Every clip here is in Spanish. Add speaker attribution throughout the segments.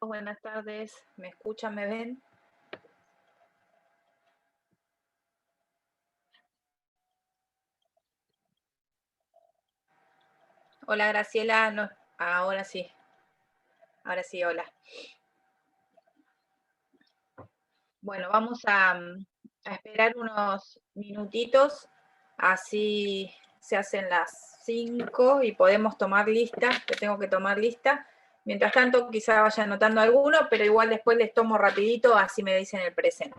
Speaker 1: Buenas tardes, ¿me escuchan, me ven? Hola Graciela, no, ahora sí, hola. Bueno, vamos a esperar unos minutitos, así se hacen las 5 y podemos tomar lista, que tengo que tomar lista. Mientras tanto, quizá vaya anotando alguno, pero igual después les tomo rapidito, así me dicen el presente.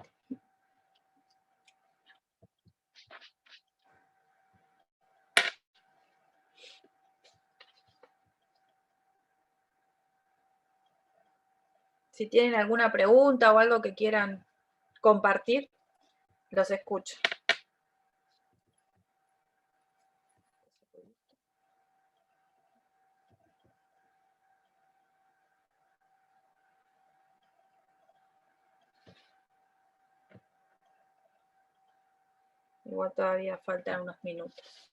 Speaker 1: Si tienen alguna pregunta o algo que quieran compartir, los escucho. Igual todavía faltan unos minutos.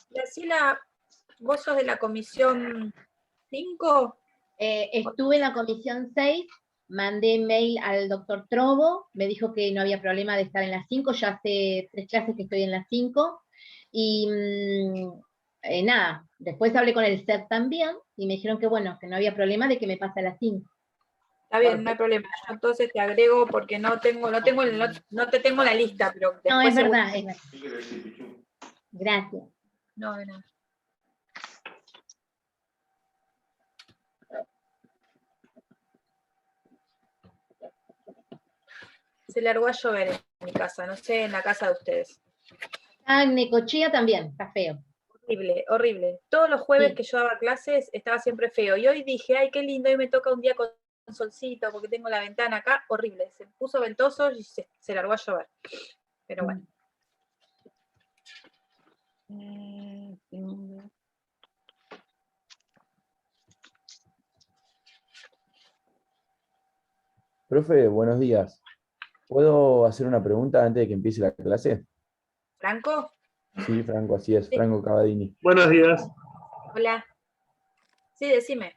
Speaker 1: Graciela, ¿vos sos de la comisión 5?
Speaker 2: Estuve en la comisión 6, mandé mail al doctor Trobo, me dijo que no había problema de estar en las 5, ya hace 3 clases que estoy en las 5, y nada, después hablé con el CEP también, y me dijeron que bueno, que no había problema de que me pase a las 5.
Speaker 1: Está bien, no hay problema. Yo entonces te agrego porque no te tengo la lista, pero después
Speaker 2: No, es
Speaker 1: seguro.
Speaker 2: verdad, es verdad. Gracias.
Speaker 1: No, de nada. Se largó a llover en mi casa, no sé, en la casa de ustedes.
Speaker 2: Ah, en Necochea también, está feo.
Speaker 1: Horrible, horrible. Todos los jueves
Speaker 2: Sí.
Speaker 1: que yo daba clases estaba siempre feo. Y hoy dije, ay, qué lindo, hoy me toca un día con solcito porque tengo la ventana acá. Horrible. Se puso ventoso y se largó a llover. Pero bueno.
Speaker 3: Profe, buenos días. ¿Puedo hacer una pregunta antes de que empiece la clase?
Speaker 1: ¿Franco?
Speaker 3: Sí, Franco, así es,
Speaker 1: Sí.
Speaker 3: Franco Cavadini.
Speaker 4: Buenos días.
Speaker 1: Hola. Sí, decime.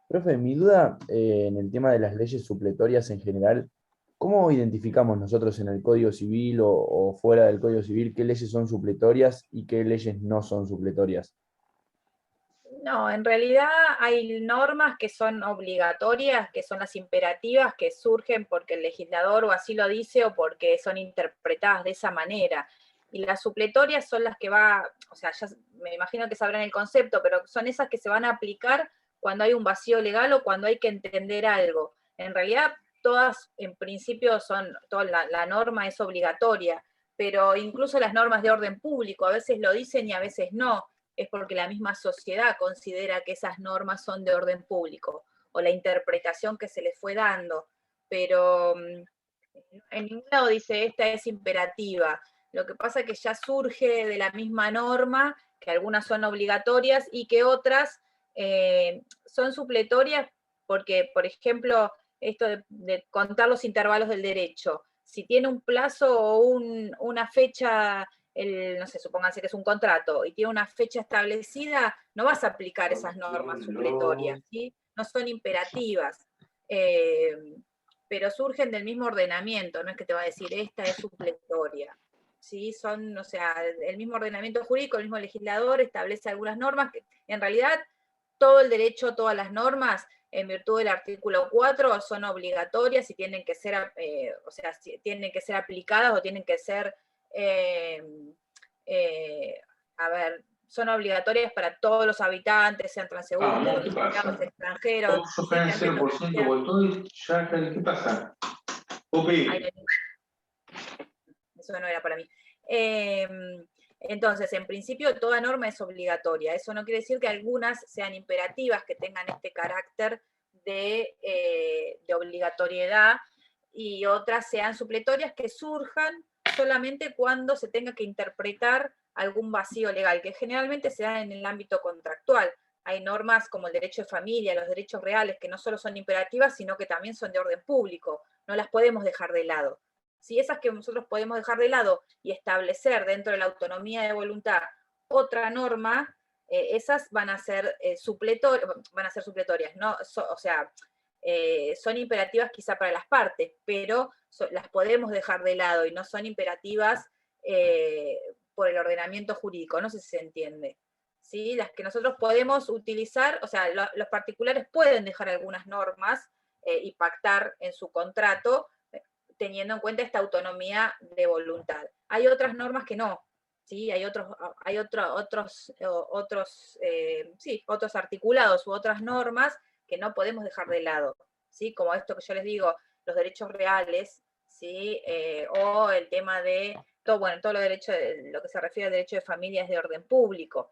Speaker 3: Profe, mi duda en el tema de las leyes supletorias en general, ¿cómo identificamos nosotros en el Código Civil o fuera del Código Civil qué leyes son supletorias y qué leyes no son supletorias?
Speaker 1: No, en realidad hay normas que son obligatorias, que son las imperativas, que surgen porque el legislador o así lo dice o porque son interpretadas de esa manera. Y las supletorias son las que o sea, ya me imagino que sabrán el concepto, pero son esas que se van a aplicar cuando hay un vacío legal o cuando hay que entender algo. En realidad, todas en principio toda la norma es obligatoria, pero incluso las normas de orden público a veces lo dicen y a veces no, es porque la misma sociedad considera que esas normas son de orden público o la interpretación que se les fue dando, pero en ningún lado dice esta es imperativa. Lo que pasa es que ya surge de la misma norma, que algunas son obligatorias y que otras son supletorias porque, por ejemplo, esto de contar los intervalos del derecho, si tiene un plazo o una fecha, no sé, supónganse que es un contrato y tiene una fecha establecida, no vas a aplicar esas normas supletorias, ¿sí? No son imperativas. Pero surgen del mismo ordenamiento, no es que te va a decir esta es supletoria. ¿Sí? Son, o sea, el mismo ordenamiento jurídico, el mismo legislador establece algunas normas que en realidad todo el derecho, todas las normas, en virtud del artículo 4, son obligatorias y tienen que ser, o sea, tienen que ser aplicadas o tienen que ser, a ver, son obligatorias para todos los habitantes, sean transeúntes, domiciliados, extranjeros.
Speaker 4: Yo gané 0% con todo y ya, ¿qué pasa?
Speaker 1: Eso no era para mí. Entonces, en principio, toda norma es obligatoria. Eso no quiere decir que algunas sean imperativas, que tengan este carácter de obligatoriedad, y otras sean supletorias que surjan solamente cuando se tenga que interpretar algún vacío legal, que generalmente se da en el ámbito contractual. Hay normas como el derecho de familia, los derechos reales, que no solo son imperativas, sino que también son de orden público. No las podemos dejar de lado. Si esas que nosotros podemos dejar de lado y establecer dentro de la autonomía de voluntad otra norma, esas van a ser supletorias, ¿no? O sea, son imperativas quizá para las partes, pero las podemos dejar de lado y no son imperativas por el ordenamiento jurídico, no sé si se entiende. ¿Sí? Las que nosotros podemos utilizar, o sea, los particulares pueden dejar algunas normas y pactar en su contrato, teniendo en cuenta esta autonomía de voluntad. Hay otras normas que no, ¿sí? Hay otros articulados u otras normas que no podemos dejar de lado, ¿sí? Como esto que yo les digo, los derechos reales, ¿sí? O el tema de, todo lo derecho, lo que se refiere al derecho de familia es de orden público.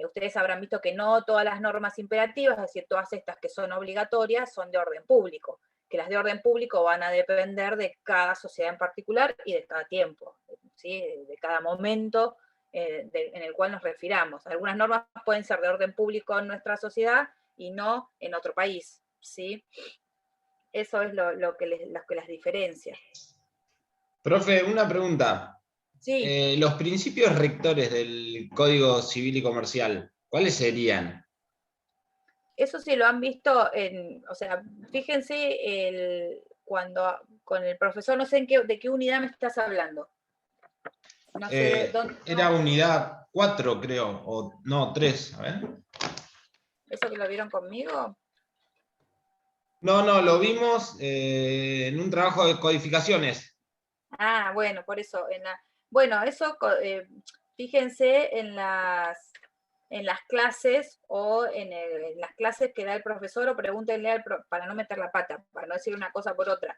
Speaker 1: Ustedes habrán visto que no todas las normas imperativas, es decir, todas estas que son obligatorias, son de orden público, que las de orden público van a depender de cada sociedad en particular y de cada tiempo, ¿sí? De cada momento en el cual nos refiramos. Algunas normas pueden ser de orden público en nuestra sociedad y no en otro país, ¿sí? Eso es lo que las diferencia.
Speaker 5: Profe, una pregunta.
Speaker 1: Sí.
Speaker 5: Los principios rectores del Código Civil y Comercial, ¿cuáles serían?
Speaker 1: Eso sí lo han visto o sea, fíjense cuando con el profesor, no sé de qué unidad me estás hablando. No sé dónde.
Speaker 5: Era unidad 4, creo, o no, 3, a ver.
Speaker 1: ¿Eso que lo vieron conmigo?
Speaker 5: No, lo vimos en un trabajo de codificaciones.
Speaker 1: Ah, bueno, por eso. Bueno, eso, fíjense en las clases o en las clases que da el profesor, o pregúntenle para no meter la pata, para no decir una cosa por otra.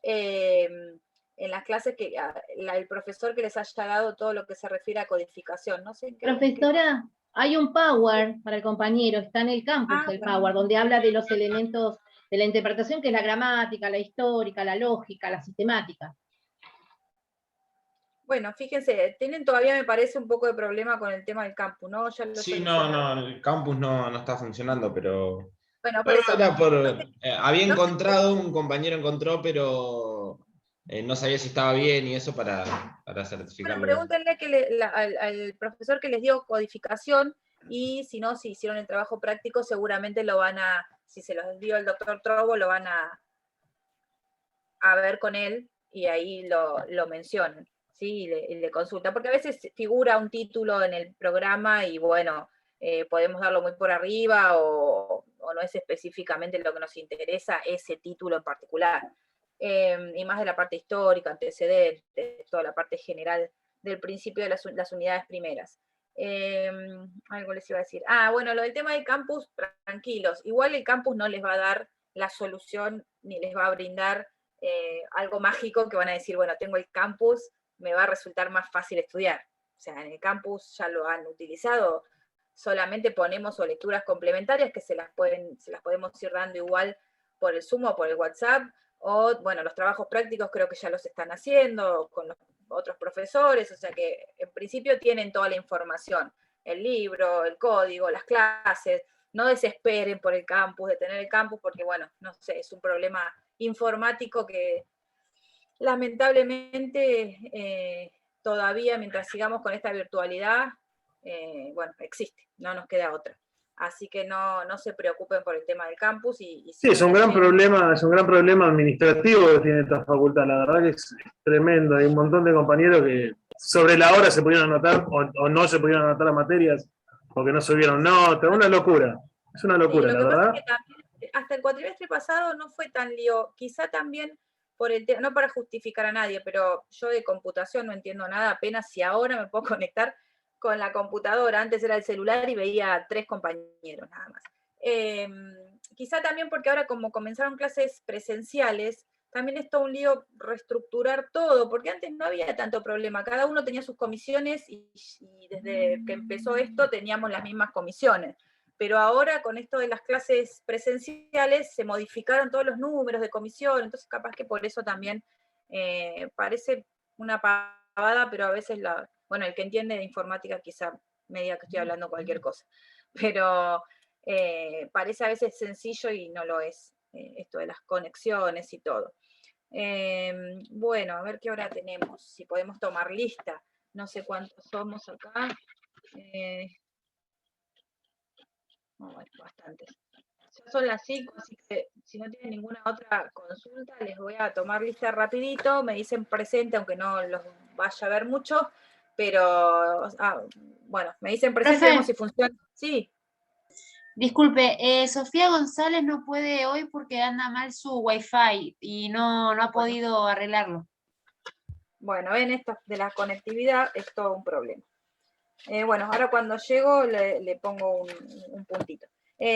Speaker 1: En las clases que el profesor que les haya dado todo lo que se refiere a codificación, no sé.
Speaker 2: Profesora, hay un Power para el compañero, está en el campus el Power, donde habla de los elementos de la interpretación, que es la gramática, la histórica, la lógica, la sistemática.
Speaker 1: Bueno, fíjense, tienen todavía, me parece, un poco de problema con el tema del campus, ¿no? Ya lo
Speaker 5: Sí, no, el campus no está funcionando, pero...
Speaker 1: Bueno, por eso.
Speaker 5: Era había encontrado, un compañero encontró, pero no sabía si estaba bien y eso para certificarlo.
Speaker 1: Bueno, pregúntenle al profesor que les dio codificación, y si no, si hicieron el trabajo práctico, seguramente lo van a, si se los dio el doctor Trobo, lo van a ver con él, y ahí lo mencionan, ¿sí? Y le consultan, porque a veces figura un título en el programa y bueno, podemos darlo muy por arriba, o no es específicamente lo que nos interesa, ese título en particular. Y más de la parte histórica, antecedentes, toda la parte general del principio de las unidades primeras. Algo les iba a decir. Bueno, lo del tema del campus, tranquilos. Igual el campus no les va a dar la solución, ni les va a brindar algo mágico que van a decir, bueno, tengo el campus, me va a resultar más fácil estudiar. O sea, en el campus ya lo han utilizado, solamente ponemos o lecturas complementarias que se las podemos ir dando igual por el Zoom o por el WhatsApp, o bueno, los trabajos prácticos creo que ya los están haciendo con los otros profesores, o sea que en principio tienen toda la información, el libro, el código, las clases. No desesperen por el campus, de tener el campus, porque bueno, no sé, es un problema informático que lamentablemente todavía, mientras sigamos con esta virtualidad, bueno, existe, no nos queda otra. Así que no se preocupen por el tema del campus. Sí,
Speaker 6: es un gran problema administrativo que tiene esta facultad, la verdad que es tremendo. Hay un montón de compañeros que sobre la hora se pudieron anotar o no se pudieron anotar las materias porque no subieron notas, una locura. Es una locura, la verdad.
Speaker 1: Es que también, hasta el cuatrimestre pasado no fue tan lío, quizá también por el tema, no para justificar a nadie, pero yo de computación no entiendo nada, apenas si ahora me puedo conectar con la computadora. Antes era el celular y veía a 3 compañeros nada más. Quizá también porque ahora, como comenzaron clases presenciales, también es todo un lío reestructurar todo, porque antes no había tanto problema, cada uno tenía sus comisiones y desde que empezó esto teníamos las mismas comisiones. Pero ahora con esto de las clases presenciales se modificaron todos los números de comisión, entonces capaz que por eso también parece una pavada, pero a veces Bueno, el que entiende de informática quizá me diga que estoy hablando cualquier cosa, pero parece a veces sencillo y no lo es, esto de las conexiones y todo. Bueno, a ver qué hora tenemos, si podemos tomar lista. No sé cuántos somos acá. Bueno, bastantes. Ya son las 5, así que si no tienen ninguna otra consulta, les voy a tomar lista rapidito. Me dicen presente, aunque no los vaya a ver mucho, pero bueno, me dicen presente,
Speaker 7: Profe.
Speaker 1: vemos si funciona. Sí.
Speaker 7: Disculpe, Sofía González no puede hoy porque anda mal su wifi y no ha podido arreglarlo.
Speaker 1: Bueno, ven, esto de la conectividad es todo un problema. Bueno, ahora cuando llego le pongo un puntito.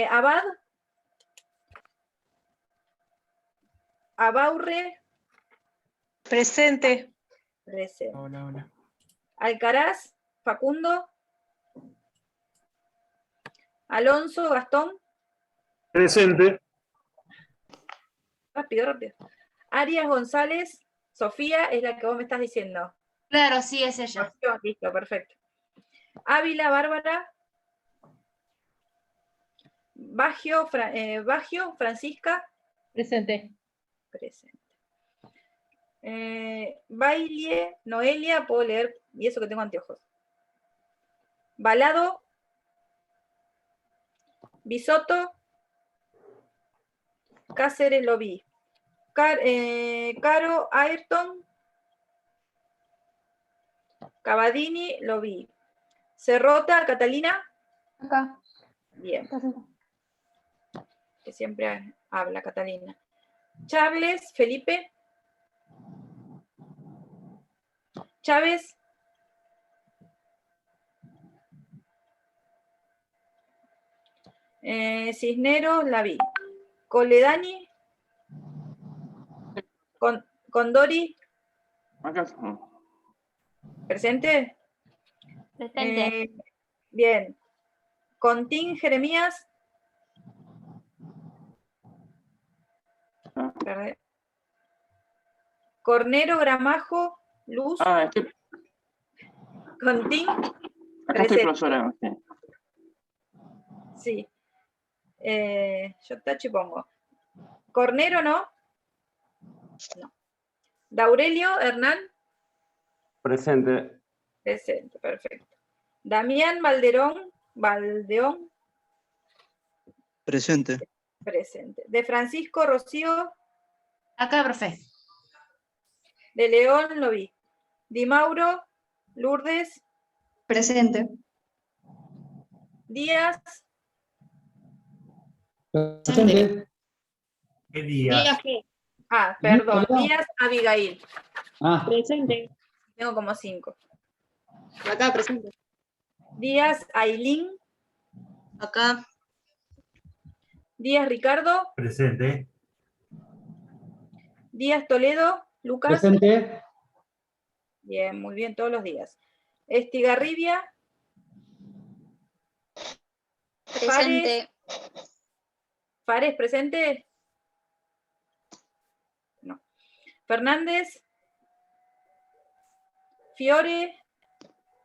Speaker 1: Abad. Abaurre.
Speaker 8: Presente.
Speaker 1: Presente.
Speaker 8: Hola, hola.
Speaker 1: Alcaraz, Facundo. Alonso, Gastón.
Speaker 6: Presente.
Speaker 1: Rápido, rápido. Arias González, Sofía, es la que vos me estás diciendo.
Speaker 7: Claro, sí, es ella.
Speaker 1: Listo, perfecto. Ávila, Bárbara. Baggio, Francisca.
Speaker 2: Presente.
Speaker 1: Presente. Bailie, Noelia, puedo leer, y eso que tengo anteojos. Balado. Bisotto. Cáceres, lo vi. Caro, Ayrton. Cavadini, lo vi. Cerrota, Catalina.
Speaker 8: Acá.
Speaker 1: Bien. Que siempre habla Catalina. Charles, Felipe. Chávez. Cisneros, la vi. Coledani. Condori.
Speaker 4: Acá.
Speaker 1: ¿Presente?
Speaker 7: Presente.
Speaker 1: Bien. Contín, Jeremías. Perdón. Cornero, Gramajo, Luz. Contín.
Speaker 4: Acá estoy, profesora.
Speaker 1: Sí. Yo tacho y pongo. Cornero, ¿no? No. Daurelio, Hernán.
Speaker 9: Presente.
Speaker 1: Presente, perfecto. Damián, Valdeón.
Speaker 10: Presente.
Speaker 1: Presente. De Francisco, Rocío.
Speaker 7: Acá, profe.
Speaker 1: De León, lo vi. Di Mauro, Lourdes.
Speaker 8: Presente.
Speaker 1: Díaz.
Speaker 10: Presente.
Speaker 11: ¿Qué día?
Speaker 1: Perdón. Díaz, Abigail.
Speaker 8: Presente.
Speaker 1: Tengo como 5.
Speaker 8: Acá, presente.
Speaker 1: Díaz, Ailín.
Speaker 8: Acá.
Speaker 1: Díaz, Ricardo.
Speaker 11: Presente.
Speaker 1: Díaz, Toledo. Lucas.
Speaker 10: Presente.
Speaker 1: Bien, muy bien, todos los días. Estigarribia.
Speaker 8: Presente.
Speaker 1: Fares, presente. No. Fernández. Fiore.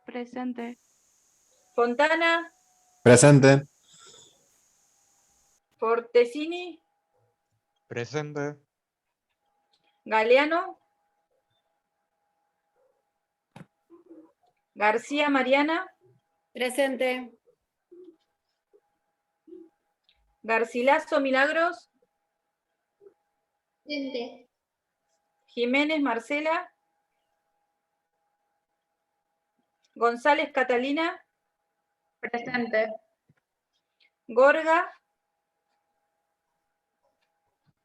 Speaker 8: Presente.
Speaker 1: Fontana.
Speaker 12: Presente.
Speaker 1: Fortesini.
Speaker 12: Presente.
Speaker 1: Galeano. García Mariana.
Speaker 8: Presente.
Speaker 1: Garcilaso Milagros.
Speaker 2: Presente.
Speaker 1: Jiménez Marcela. González Catalina.
Speaker 8: Presente.
Speaker 1: Gorga.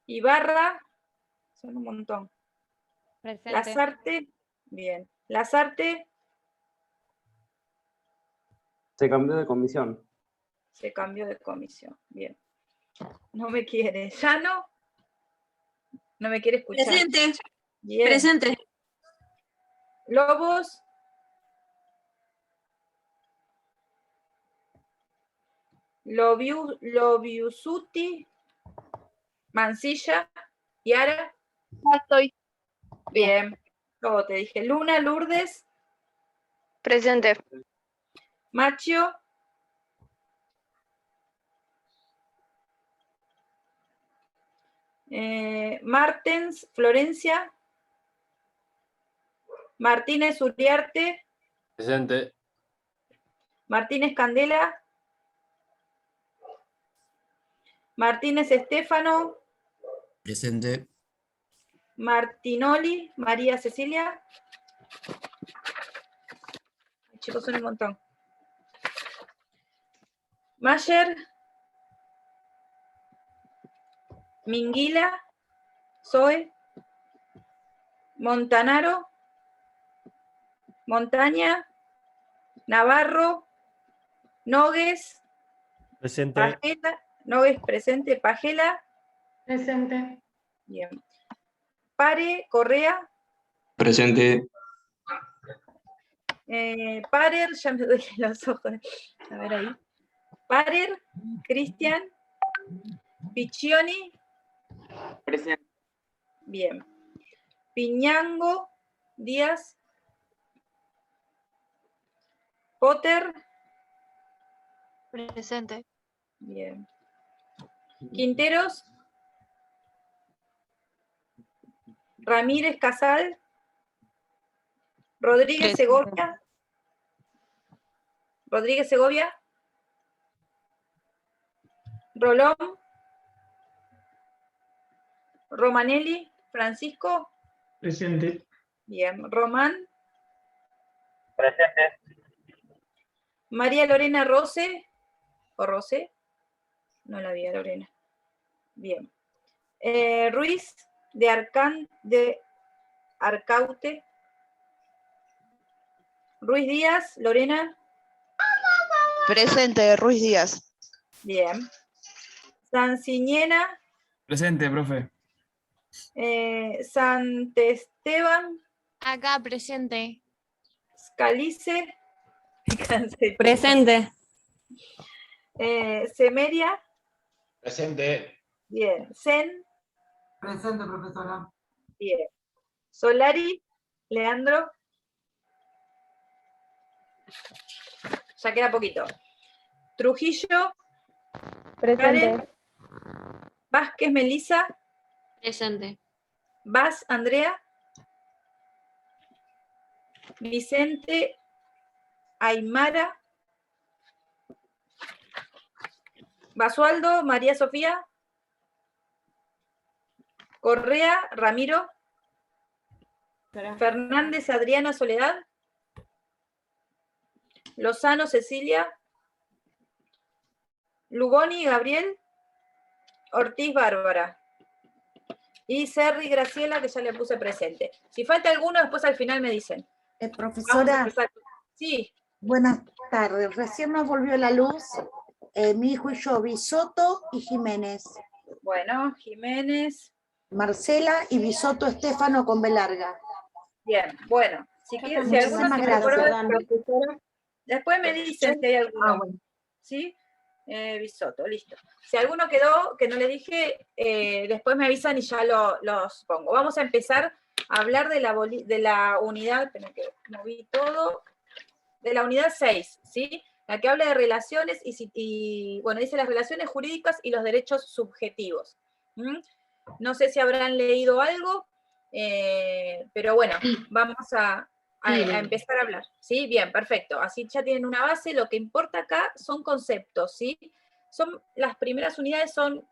Speaker 1: Ibarra. Son un montón.
Speaker 8: Presente.
Speaker 1: Lazarte. Bien. Lazarte.
Speaker 9: Se cambió de comisión.
Speaker 1: Se cambió de comisión. Bien. No me quiere. Llano. No me quiere escuchar.
Speaker 8: Presente.
Speaker 1: Bien.
Speaker 8: Presente.
Speaker 1: Lobos. Lobiusuti. Mansilla. Yara.
Speaker 8: Ya estoy.
Speaker 1: Bien. Todo te dije. Luna, Lourdes.
Speaker 8: Presente.
Speaker 1: Macchio. Martens, Florencia. Martínez Uriarte.
Speaker 10: Presente.
Speaker 1: Martínez Candela. Martínez Estefano.
Speaker 13: Presente.
Speaker 1: Martinoli, María Cecilia. Ay, chicos, son un montón. Mayer. Minguila. Zoe. Montanaro. Montaña. Navarro. Nogues.
Speaker 11: Presente.
Speaker 1: Pajela. Nogues presente. Pajela.
Speaker 8: Presente.
Speaker 1: Bien. Pare, Correa.
Speaker 9: Presente.
Speaker 1: Parer, ya me duelen los ojos. A ver ahí. Parer, Cristian. Piccioni.
Speaker 9: Presente.
Speaker 1: Bien. Piñango, Díaz. Potter.
Speaker 8: Presente.
Speaker 1: Bien. Quinteros. Ramírez Casal. Rodríguez
Speaker 8: Presente.
Speaker 1: Segovia. Rodríguez Segovia. Rolón. Romanelli. Francisco.
Speaker 4: Presente.
Speaker 1: Bien. Román.
Speaker 9: Presente.
Speaker 1: María Lorena Rose. ¿O Rose? No la vi a Lorena. Bien. Ruiz de Arcaute. Ruiz Díaz, Lorena.
Speaker 14: Presente, Ruiz Díaz.
Speaker 1: Bien. Sanciñena.
Speaker 15: Presente, profe.
Speaker 1: Santesteban.
Speaker 8: Acá, presente.
Speaker 1: Scalice.
Speaker 8: Presente.
Speaker 1: Semeria.
Speaker 5: Presente.
Speaker 1: Bien. Sen.
Speaker 16: Presente, profesora.
Speaker 1: Bien. Solari. Leandro. Ya queda poquito. Trujillo.
Speaker 8: Presente.
Speaker 1: Karen. Vázquez Melisa.
Speaker 8: Presente.
Speaker 1: Vaz Andrea. Vicente Aymara. Basualdo María Sofía. Correa Ramiro. Fernández Adriana Soledad. Lozano Cecilia. Lugoni Gabriel. Ortiz Bárbara. Y Serri Graciela, que ya le puse presente. Si falta alguno, después al final me dicen.
Speaker 17: Profesora,
Speaker 1: sí.
Speaker 17: buenas tardes. Recién nos volvió la luz mi hijo y yo, Bisotto y Jiménez.
Speaker 1: Bueno, Jiménez.
Speaker 17: Marcela y Bisotto Estefano con B larga.
Speaker 1: Bien, bueno. Si alguno se recuerda, profesora, después me dicen si hay alguno.
Speaker 17: Bueno.
Speaker 1: ¿Sí? Bisotto, listo. Si alguno quedó que no le dije, después me avisan y ya los pongo. Vamos a empezar a hablar de la unidad, esperen que moví todo, de la unidad 6, ¿sí? La que habla de relaciones y bueno, dice las relaciones jurídicas y los derechos subjetivos. No sé si habrán leído algo, pero bueno, vamos a empezar a hablar, ¿sí? Bien, perfecto. Así ya tienen una base. Lo que importa acá son conceptos, ¿sí? Las primeras unidades son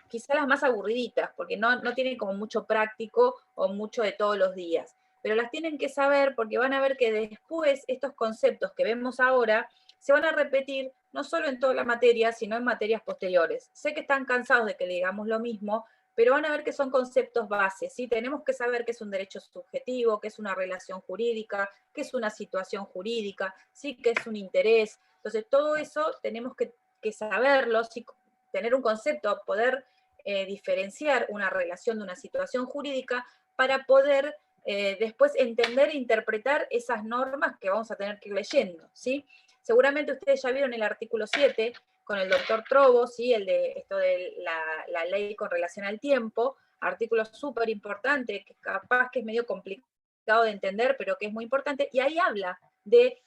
Speaker 1: quizás las más aburriditas, porque no tienen como mucho práctico o mucho de todos los días. Pero las tienen que saber porque van a ver que después estos conceptos que vemos ahora se van a repetir no solo en toda la materia, sino en materias posteriores. Sé que están cansados de que le digamos lo mismo, pero van a ver que son conceptos bases, ¿sí? Tenemos que saber qué es un derecho subjetivo, qué es una relación jurídica, qué es una situación jurídica, ¿sí? Qué es un interés. Entonces, todo eso tenemos que saberlo, ¿sí? Tener un concepto, poder diferenciar una relación de una situación jurídica para poder después entender e interpretar esas normas que vamos a tener que ir leyendo, ¿sí? Seguramente ustedes ya vieron el artículo 7, con el doctor Trobo, ¿sí? El de esto de la ley con relación al tiempo, artículo súper importante, que capaz que es medio complicado de entender, pero que es muy importante, y ahí habla de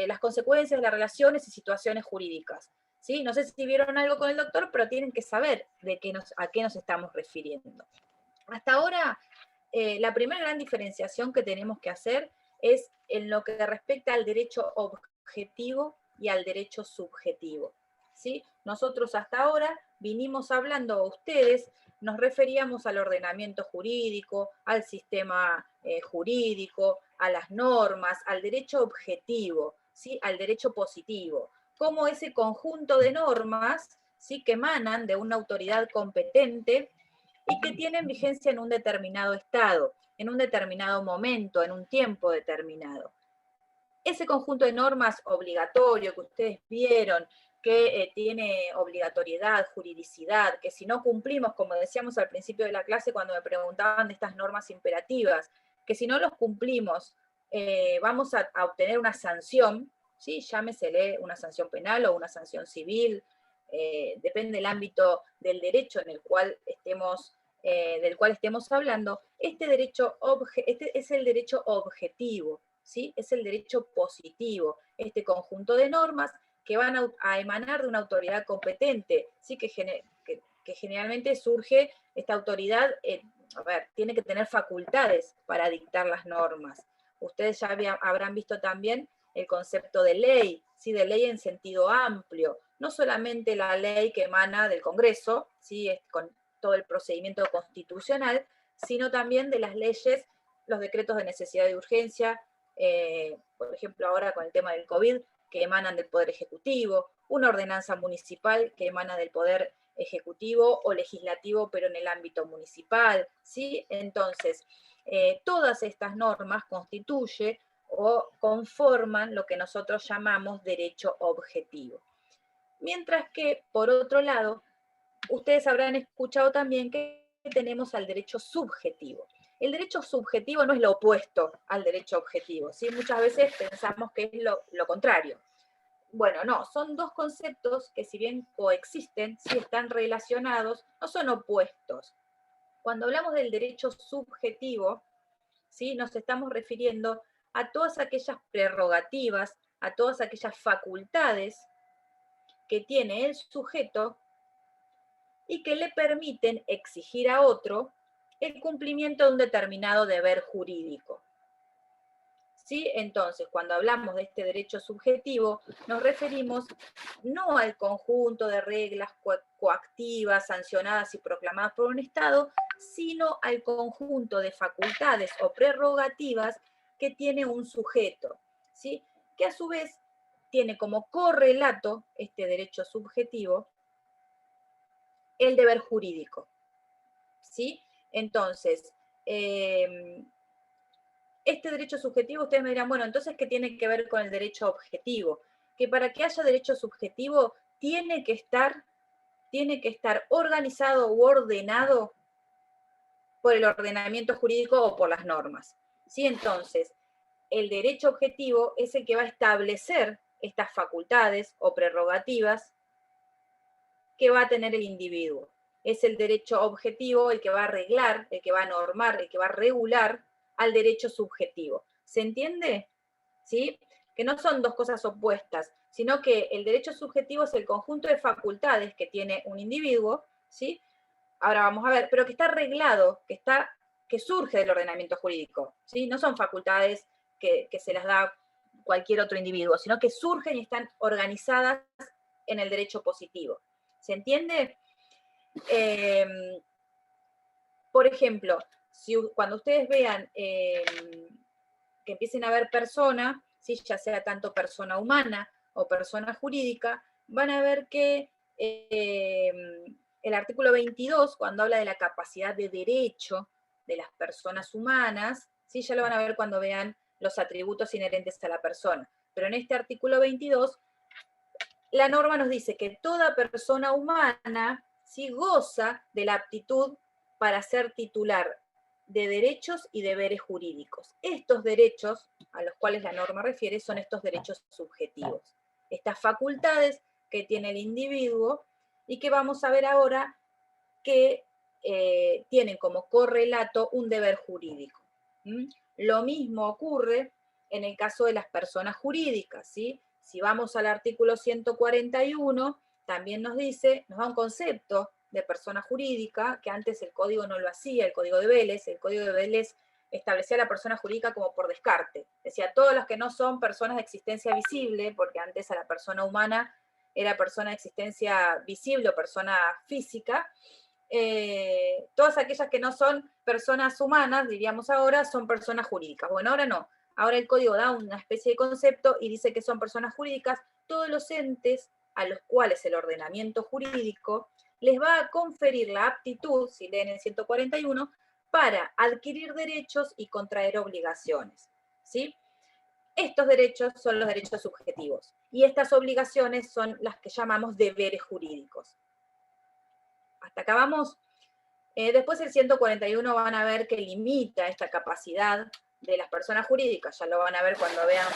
Speaker 1: las consecuencias de las relaciones y situaciones jurídicas. ¿Sí? No sé si vieron algo con el doctor, pero tienen que saber a qué nos estamos refiriendo. Hasta ahora, la primera gran diferenciación que tenemos que hacer es en lo que respecta al derecho objetivo y al derecho subjetivo. ¿Sí? Nosotros hasta ahora vinimos hablando a ustedes, nos referíamos al ordenamiento jurídico, al sistema jurídico, a las normas, al derecho objetivo, ¿sí? Al derecho positivo, como ese conjunto de normas, ¿sí? Que emanan de una autoridad competente y que tienen vigencia en un determinado estado, en un determinado momento, en un tiempo determinado. Ese conjunto de normas obligatorio que ustedes vieron, que tiene obligatoriedad, juridicidad, que si no cumplimos, como decíamos al principio de la clase cuando me preguntaban de estas normas imperativas, que si no los cumplimos vamos a obtener una sanción, ¿sí? Llámesele una sanción penal o una sanción civil, depende del ámbito del derecho en el cual del cual estemos hablando. Este es el derecho objetivo, ¿sí? Es el derecho positivo, este conjunto de normas que van a emanar de una autoridad competente, ¿sí? que generalmente surge esta autoridad, tiene que tener facultades para dictar las normas. Ustedes ya habrán visto también el concepto de ley, ¿sí? De ley en sentido amplio, no solamente la ley que emana del Congreso, ¿sí? Con todo el procedimiento constitucional, sino también de las leyes, los decretos de necesidad y urgencia, por ejemplo ahora con el tema del COVID, que emanan del Poder Ejecutivo, una ordenanza municipal que emana del Poder Ejecutivo o Legislativo, pero en el ámbito municipal, ¿sí? Entonces, todas estas normas constituyen o conforman lo que nosotros llamamos derecho objetivo. Mientras que, por otro lado, ustedes habrán escuchado también que tenemos al derecho subjetivo. El derecho subjetivo no es lo opuesto al derecho objetivo, ¿sí? Muchas veces pensamos que es lo contrario. Bueno, no, son dos conceptos que si bien coexisten, sí están relacionados, no son opuestos. Cuando hablamos del derecho subjetivo, ¿sí? Nos estamos refiriendo a todas aquellas prerrogativas, a todas aquellas facultades que tiene el sujeto y que le permiten exigir a otro el cumplimiento de un determinado deber jurídico. ¿Sí? Entonces, cuando hablamos de este derecho subjetivo, nos referimos no al conjunto de reglas coactivas, sancionadas y proclamadas por un Estado, sino al conjunto de facultades o prerrogativas que tiene un sujeto, ¿sí? Que a su vez tiene como correlato este derecho subjetivo el deber jurídico, ¿sí? Entonces, este derecho subjetivo, ustedes me dirán, bueno, entonces, ¿qué tiene que ver con el derecho objetivo? Que para que haya derecho subjetivo tiene que estar organizado u ordenado por el ordenamiento jurídico o por las normas, ¿sí? Entonces, el derecho objetivo es el que va a establecer estas facultades o prerrogativas que va a tener el individuo. Es el derecho objetivo el que va a arreglar, el que va a normar, el que va a regular al derecho subjetivo. ¿Se entiende? ¿Sí? Que no son dos cosas opuestas, sino que el derecho subjetivo es el conjunto de facultades que tiene un individuo, ¿sí? Ahora vamos a ver, pero que está arreglado, que surge del ordenamiento jurídico, ¿sí? No son facultades que se las da cualquier otro individuo, sino que surgen y están organizadas en el derecho positivo. ¿Se entiende? Por ejemplo, cuando ustedes vean que empiecen a ver persona, ¿sí? Ya sea tanto persona humana o persona jurídica, van a ver que el artículo 22, cuando habla de la capacidad de derecho de las personas humanas, ¿sí? Ya lo van a ver cuando vean los atributos inherentes a la persona. Pero en este artículo 22, la norma nos dice que toda persona humana, ¿sí? Goza de la aptitud para ser titular de derechos y deberes jurídicos. Estos derechos a los cuales la norma refiere son estos derechos subjetivos. Estas facultades que tiene el individuo y que vamos a ver ahora que tienen como correlato un deber jurídico. Lo mismo ocurre en el caso de las personas jurídicas, ¿sí? Si vamos al artículo 141, también nos da un concepto de persona jurídica, que antes el código no lo hacía, el código de Vélez establecía a la persona jurídica como por descarte. Decía, todos los que no son personas de existencia visible, porque antes a la persona humana era persona de existencia visible o persona física, todas aquellas que no son personas humanas, diríamos ahora, son personas jurídicas. Bueno, ahora no. Ahora el código da una especie de concepto y dice que son personas jurídicas todos los entes a los cuales el ordenamiento jurídico les va a conferir la aptitud, si leen el 141, para adquirir derechos y contraer obligaciones, ¿sí? Estos derechos son los derechos subjetivos, y estas obligaciones son las que llamamos deberes jurídicos. Hasta acá vamos. Después el 141 van a ver que limita esta capacidad de las personas jurídicas, ya lo van a ver cuando vean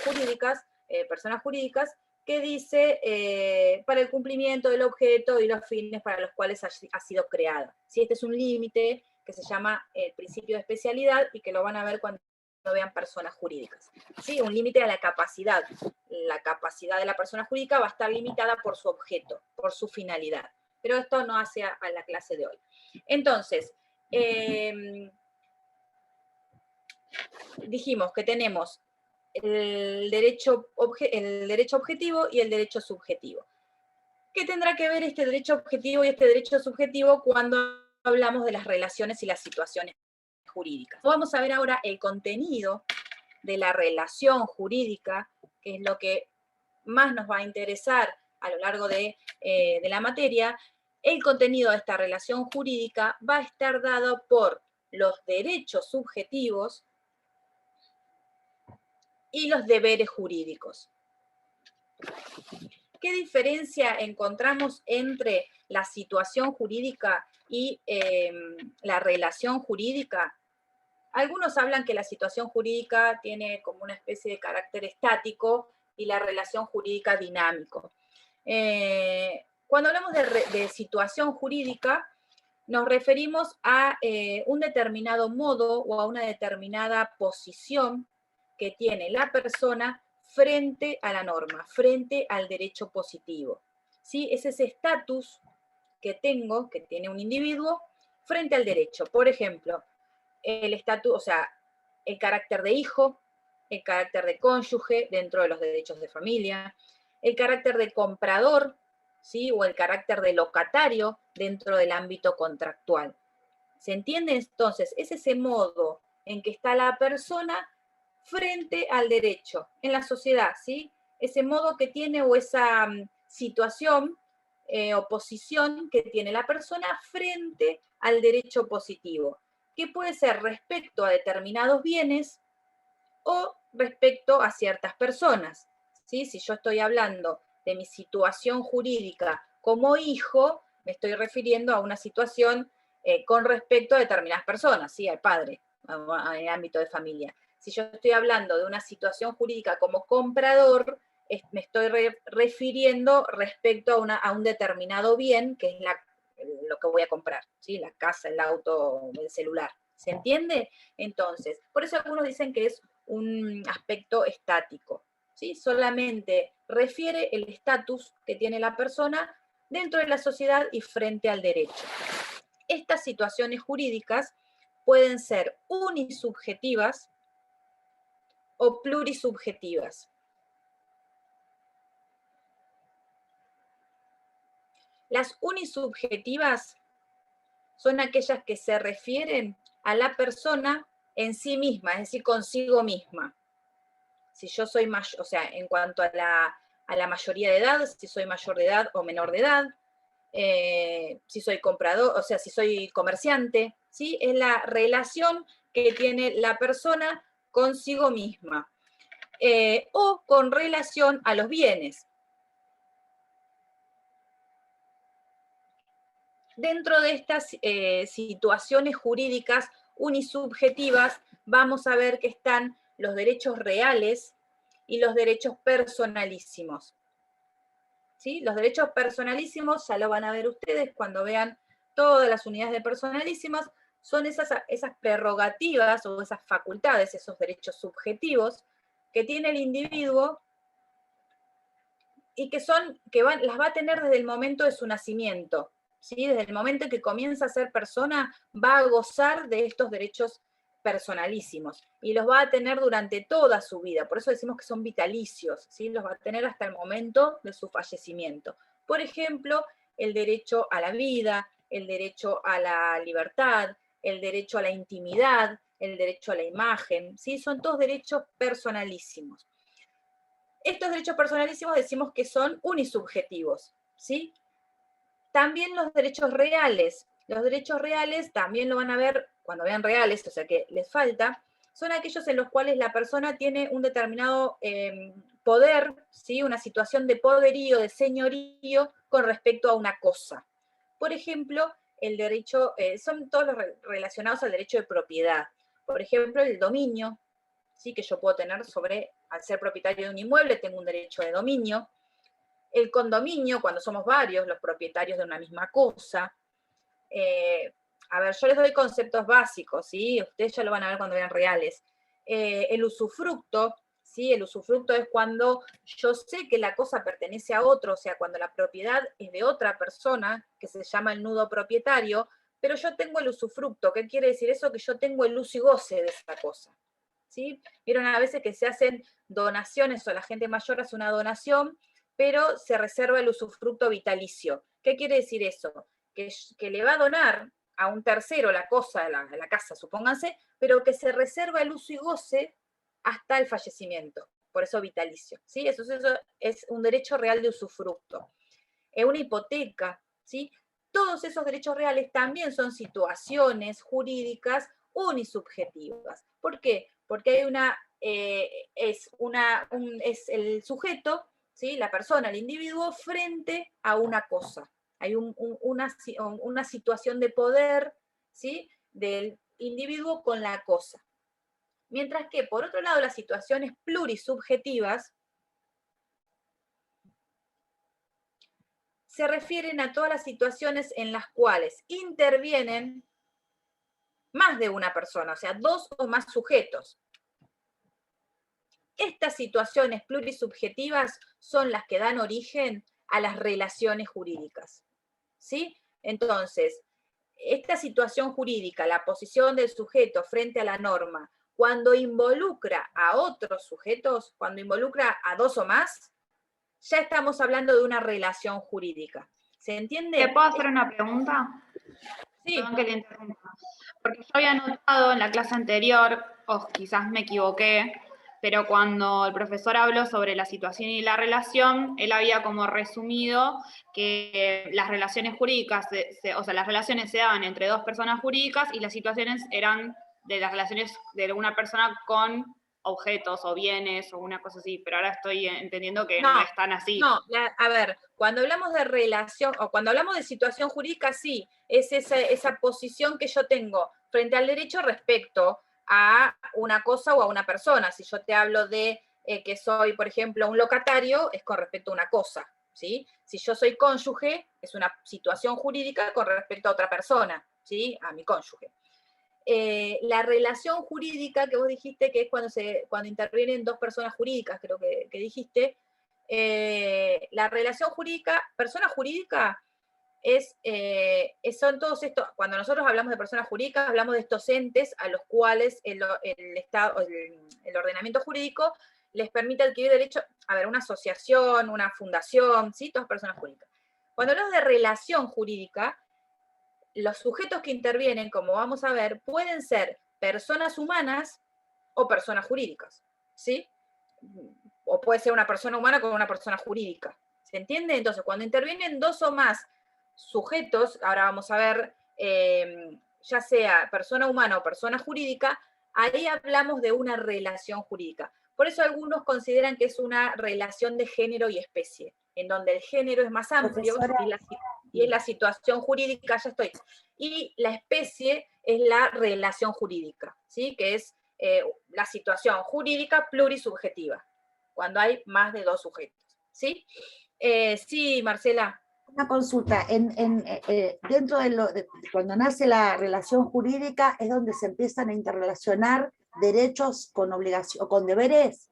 Speaker 1: personas jurídicas, que dice para el cumplimiento del objeto y los fines para los cuales ha sido creada. ¿Sí? Este es un límite que se llama el principio de especialidad y que lo van a ver cuando vean personas jurídicas. ¿Sí? Un límite a la capacidad. La capacidad de la persona jurídica va a estar limitada por su objeto, por su finalidad. Pero esto no hace a la clase de hoy. Entonces, dijimos que tenemos el derecho objetivo y el derecho subjetivo. ¿Qué tendrá que ver este derecho objetivo y este derecho subjetivo cuando hablamos de las relaciones y las situaciones jurídicas? Vamos a ver ahora el contenido de la relación jurídica, que es lo que más nos va a interesar a lo largo de la materia. El contenido de esta relación jurídica va a estar dado por los derechos subjetivos y los deberes jurídicos. ¿Qué diferencia encontramos entre la situación jurídica y la relación jurídica? Algunos hablan que la situación jurídica tiene como una especie de carácter estático y la relación jurídica dinámico. Cuando hablamos de situación jurídica, nos referimos a un determinado modo o a una determinada posición que tiene la persona frente a la norma, frente al derecho positivo. ¿Sí? Es ese estatus que tiene un individuo frente al derecho. Por ejemplo, el estatus, o sea, el carácter de hijo, el carácter de cónyuge dentro de los derechos de familia, el carácter de comprador, ¿sí? O el carácter de locatario dentro del ámbito contractual. ¿Se entiende? Entonces, es ese modo en que está la persona frente al derecho en la sociedad, ¿sí? Ese modo que tiene o esa situación o posición que tiene la persona frente al derecho positivo, que puede ser respecto a determinados bienes o respecto a ciertas personas, ¿sí? Si yo estoy hablando de mi situación jurídica como hijo, me estoy refiriendo a una situación con respecto a determinadas personas, ¿sí? Al padre, en el ámbito de familia. Si yo estoy hablando de una situación jurídica como comprador, me estoy refiriendo respecto a un determinado bien, que es lo que voy a comprar, ¿sí? La casa, el auto, el celular. ¿Se entiende? Entonces, por eso algunos dicen que es un aspecto estático, ¿sí? Solamente refiere el estatus que tiene la persona dentro de la sociedad y frente al derecho. Estas situaciones jurídicas pueden ser unisubjetivas o plurisubjetivas. Las unisubjetivas son aquellas que se refieren a la persona en sí misma, es decir, consigo misma. Si yo soy mayor, o sea, en cuanto a la mayoría de edad, si soy mayor de edad o menor de edad, si soy comprador, o sea, si soy comerciante, ¿sí? Es la relación que tiene la persona consigo misma, o con relación a los bienes. Dentro de estas situaciones jurídicas unisubjetivas, vamos a ver que están los derechos reales y los derechos personalísimos. ¿Sí? Los derechos personalísimos, ya lo van a ver ustedes cuando vean todas las unidades de personalísimas, son esas prerrogativas o esas facultades, esos derechos subjetivos que tiene el individuo y las va a tener desde el momento de su nacimiento, ¿sí? Desde el momento en que comienza a ser persona, va a gozar de estos derechos personalísimos y los va a tener durante toda su vida, por eso decimos que son vitalicios, ¿sí? Los va a tener hasta el momento de su fallecimiento. Por ejemplo, el derecho a la vida, el derecho a la libertad, el derecho a la intimidad, el derecho a la imagen, ¿sí? Son todos derechos personalísimos. Estos derechos personalísimos decimos que son unisubjetivos, ¿sí? También los derechos reales. Los derechos reales también lo van a ver cuando vean reales, o sea que les falta, son aquellos en los cuales la persona tiene un determinado poder, ¿sí? Una situación de poderío, de señorío con respecto a una cosa. Por ejemplo, el derecho, son todos los relacionados al derecho de propiedad. Por ejemplo, el dominio, ¿sí? Que yo puedo tener sobre, al ser propietario de un inmueble, tengo un derecho de dominio. El condominio, cuando somos varios los propietarios de una misma cosa. A ver, yo les doy conceptos básicos, ¿sí? Ustedes ya lo van a ver cuando vean reales. El usufructo, ¿sí? El usufructo es cuando yo sé que la cosa pertenece a otro, o sea, cuando la propiedad es de otra persona, que se llama el nudo propietario, pero yo tengo el usufructo. ¿Qué quiere decir eso? Que yo tengo el uso y goce de esa cosa, ¿sí? Vieron a veces que se hacen donaciones o la gente mayor hace una donación, pero se reserva el usufructo vitalicio. ¿Qué quiere decir eso? Que le va a donar a un tercero la cosa, la casa, supónganse, pero que se reserva el uso y goce hasta el fallecimiento, por eso vitalicio, ¿sí? Eso es un derecho real de usufructo. Una hipoteca, ¿sí? Todos esos derechos reales también son situaciones jurídicas unisubjetivas. ¿Por qué? Porque hay es el sujeto, ¿sí? La persona, el individuo, frente a una cosa. Hay una situación de poder, ¿sí? Del individuo con la cosa. Mientras que, por otro lado, las situaciones plurisubjetivas se refieren a todas las situaciones en las cuales intervienen más de una persona, o sea, dos o más sujetos. Estas situaciones plurisubjetivas son las que dan origen a las relaciones jurídicas, ¿sí? Entonces, esta situación jurídica, la posición del sujeto frente a la norma, cuando involucra a otros sujetos, cuando involucra a dos o más, ya estamos hablando de una relación jurídica. ¿Se entiende?
Speaker 10: ¿Te puedo hacer una pregunta?
Speaker 1: Sí.
Speaker 10: Perdón que le interrumpa. Porque yo había notado en la clase anterior, o quizás me equivoqué, pero cuando el profesor habló sobre la situación y la relación, él había como resumido que las relaciones jurídicas, o sea, las relaciones se daban entre dos personas jurídicas y las situaciones eran de las relaciones de una persona con objetos o bienes o una cosa así, pero ahora estoy entendiendo que no es tan así.
Speaker 1: No, a ver, cuando hablamos de relación, o cuando hablamos de situación jurídica, sí, es esa posición que yo tengo frente al derecho respecto a una cosa o a una persona. Si yo te hablo de que soy, por ejemplo, un locatario, es con respecto a una cosa, ¿sí? Si yo soy cónyuge, es una situación jurídica con respecto a otra persona, ¿sí? A mi cónyuge. La relación jurídica que vos dijiste, que es cuando intervienen dos personas jurídicas, creo que dijiste, la relación jurídica, persona jurídica, son todos estos, cuando nosotros hablamos de personas jurídicas, hablamos de estos entes a los cuales el ordenamiento jurídico les permite adquirir derecho, a ver, una asociación, una fundación, ¿sí? Todas personas jurídicas. Cuando hablamos de relación jurídica, los sujetos que intervienen, como vamos a ver, pueden ser personas humanas o personas jurídicas, ¿sí? O puede ser una persona humana con una persona jurídica, ¿se entiende? Entonces, cuando intervienen dos o más sujetos, ahora vamos a ver, ya sea persona humana o persona jurídica, ahí hablamos de una relación jurídica. Por eso algunos consideran que es una relación de género y especie, en donde el género es más amplio y es la situación jurídica, ya estoy. Y la especie es la relación jurídica, ¿sí? Que es la situación jurídica plurisubjetiva, cuando hay más de dos sujetos, ¿sí? Sí, Marcela.
Speaker 17: Una consulta, dentro de cuando nace la relación jurídica es donde se empiezan a interrelacionar derechos con obligación, con deberes.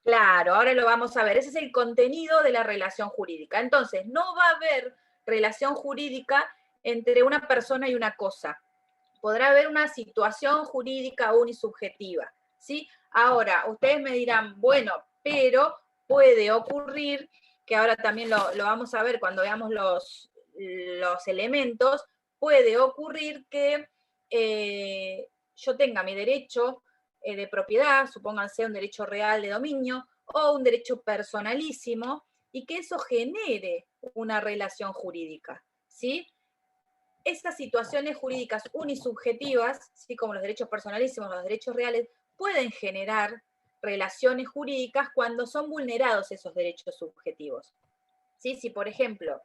Speaker 1: Claro, ahora lo vamos a ver. Ese es el contenido de la relación jurídica. Entonces, no va a haber relación jurídica entre una persona y una cosa. Podrá haber una situación jurídica unisubjetiva, ¿sí? Ahora, ustedes me dirán, bueno, pero puede ocurrir, que ahora también lo vamos a ver cuando veamos los elementos, puede ocurrir que yo tenga mi derecho de propiedad, supónganse un derecho real de dominio, o un derecho personalísimo, y que eso genere una relación jurídica, ¿sí? Estas situaciones jurídicas unisubjetivas, ¿sí? Como los derechos personalísimos, los derechos reales, pueden generar relaciones jurídicas cuando son vulnerados esos derechos subjetivos. ¿Sí? Si, por ejemplo,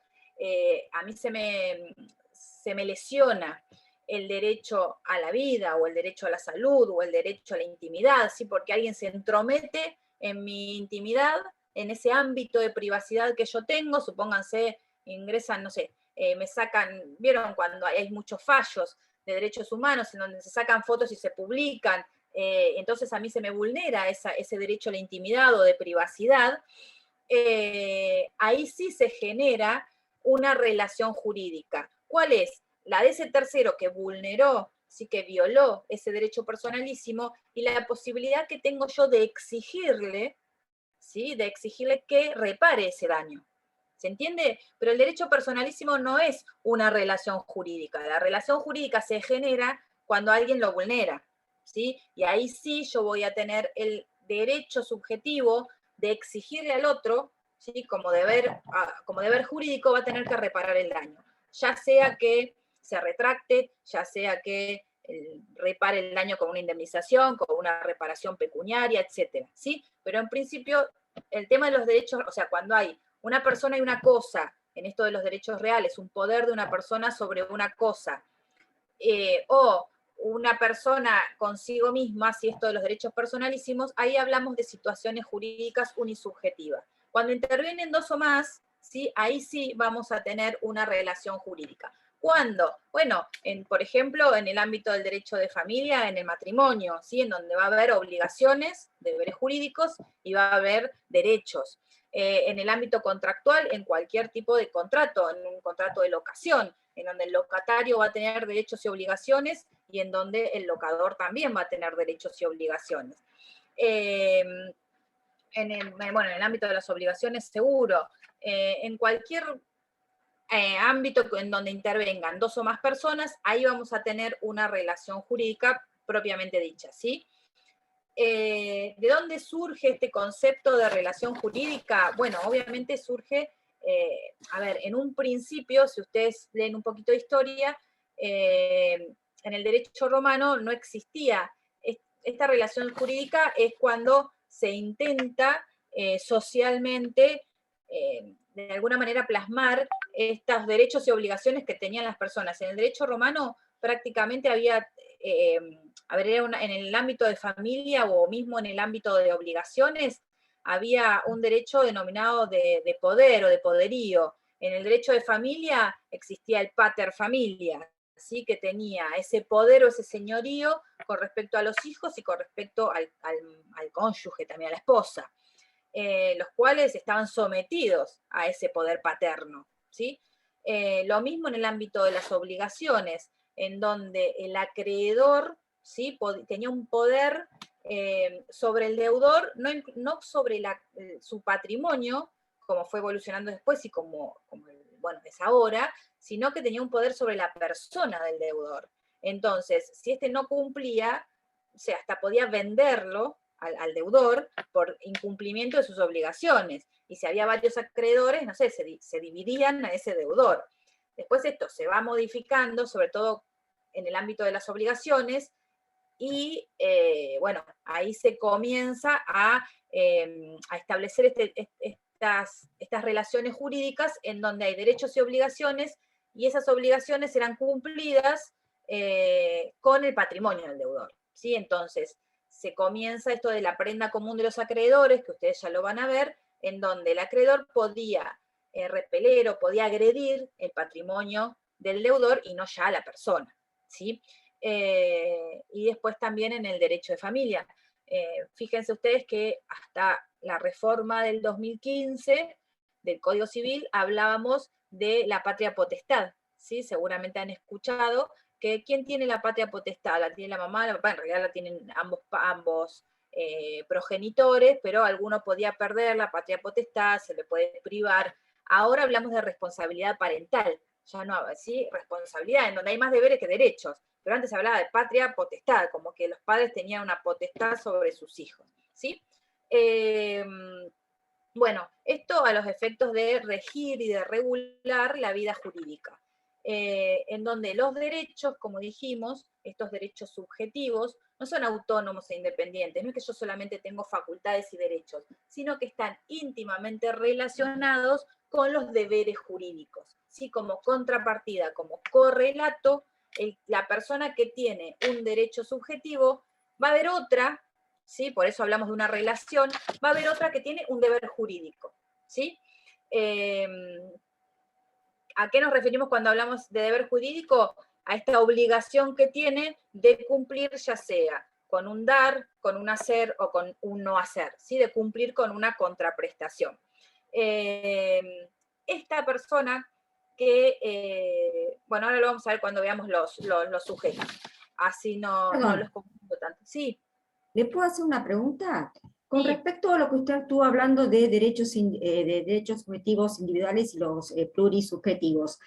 Speaker 1: a mí se me lesiona el derecho a la vida, o el derecho a la salud, o el derecho a la intimidad, ¿sí? Porque alguien se entromete en mi intimidad, en ese ámbito de privacidad que yo tengo, supónganse, ingresan, no sé, me sacan, ¿vieron cuando hay muchos fallos de derechos humanos en donde se sacan fotos y se publican? Entonces a mí se me vulnera ese derecho a la intimidad o de privacidad. Ahí sí se genera una relación jurídica. ¿Cuál es? La de ese tercero que vulneró, sí, que violó ese derecho personalísimo, y la posibilidad que tengo yo de exigirle, ¿sí? De exigirle que repare ese daño. ¿Se entiende? Pero el derecho personalísimo no es una relación jurídica. La relación jurídica se genera cuando alguien lo vulnera, ¿sí? Y ahí sí yo voy a tener el derecho subjetivo de exigirle al otro, ¿sí? Como deber jurídico, va a tener que reparar el daño. Ya sea que se retracte, ya sea que repare el daño con una indemnización, con una reparación pecuniaria, etcétera, ¿sí? Pero en principio, el tema de los derechos, o sea, cuando hay una persona y una cosa, en esto de los derechos reales, un poder de una persona sobre una cosa, o una persona consigo misma, si esto de los derechos personalísimos, ahí hablamos de situaciones jurídicas unisubjetivas. Cuando intervienen dos o más, ¿sí? Ahí sí vamos a tener una relación jurídica. ¿Cuándo? Bueno, por ejemplo, en el ámbito del derecho de familia, en el matrimonio, ¿sí? En donde va a haber obligaciones, deberes jurídicos, y va a haber derechos. En el ámbito contractual, en cualquier tipo de contrato, en un contrato de locación, en donde el locatario va a tener derechos y obligaciones, y en donde el locador también va a tener derechos y obligaciones. En el ámbito de las obligaciones, seguro. En cualquier ámbito en donde intervengan dos o más personas, ahí vamos a tener una relación jurídica propiamente dicha, ¿sí? ¿De dónde surge este concepto de relación jurídica? Bueno, obviamente surge, en un principio, si ustedes leen un poquito de historia, en el derecho romano no existía. Esta relación jurídica es cuando se intenta socialmente, de alguna manera, plasmar estos derechos y obligaciones que tenían las personas. En el derecho romano prácticamente había, en el ámbito de familia o mismo en el ámbito de obligaciones, había un derecho denominado de poder o de poderío. En el derecho de familia existía el pater familia, ¿sí? Que tenía ese poder o ese señorío con respecto a los hijos y con respecto al cónyuge, también a la esposa, los cuales estaban sometidos a ese poder paterno, ¿sí? Lo mismo en el ámbito de las obligaciones, en donde el acreedor, ¿sí? Tenía un poder sobre el deudor, no sobre su patrimonio, como fue evolucionando después y como es ahora, sino que tenía un poder sobre la persona del deudor. Entonces, si este no cumplía, o sea, hasta podía venderlo al deudor por incumplimiento de sus obligaciones. Y si había varios acreedores, no sé, se dividían a ese deudor. Después esto se va modificando, sobre todo en el ámbito de las obligaciones, y ahí se comienza a establecer estas relaciones jurídicas en donde hay derechos y obligaciones, y esas obligaciones serán cumplidas con el patrimonio del deudor, ¿sí? Entonces, se comienza esto de la prenda común de los acreedores, que ustedes ya lo van a ver, en donde el acreedor podía repeler o podía agredir el patrimonio del deudor y no ya a la persona, ¿sí? Y después también en el derecho de familia. Fíjense ustedes que hasta la reforma del 2015 del Código Civil hablábamos de la patria potestad, ¿sí? Seguramente han escuchado que ¿quién tiene la patria potestad? La tiene la mamá, la papá, en realidad la tienen ambos progenitores, pero alguno podía perder la patria potestad, se le puede privar. Ahora hablamos de responsabilidad parental, ya no, ¿sí? Responsabilidad, en donde hay más deberes que derechos, pero antes se hablaba de patria potestad, como que los padres tenían una potestad sobre sus hijos, ¿sí? Bueno, esto a los efectos de regir y de regular la vida jurídica, en donde los derechos, como dijimos, estos derechos subjetivos, no son autónomos e independientes, no es que yo solamente tengo facultades y derechos, sino que están íntimamente relacionados con los deberes jurídicos, ¿sí? Como contrapartida, como correlato, la persona que tiene un derecho subjetivo va a haber otra, ¿sí? Por eso hablamos de una relación, va a haber otra que tiene un deber jurídico, ¿sí? ¿A qué nos referimos cuando hablamos de deber jurídico? A esta obligación que tiene de cumplir, ya sea con un dar, con un hacer o con un no hacer, ¿sí? De cumplir con una contraprestación. Esta persona que, bueno, ahora lo vamos a ver cuando veamos los sujetos, así no los confundo tanto. Sí.
Speaker 14: ¿Le puedo hacer una pregunta? Con respecto a lo que usted estuvo hablando de derechos subjetivos individuales y los plurisubjetivos,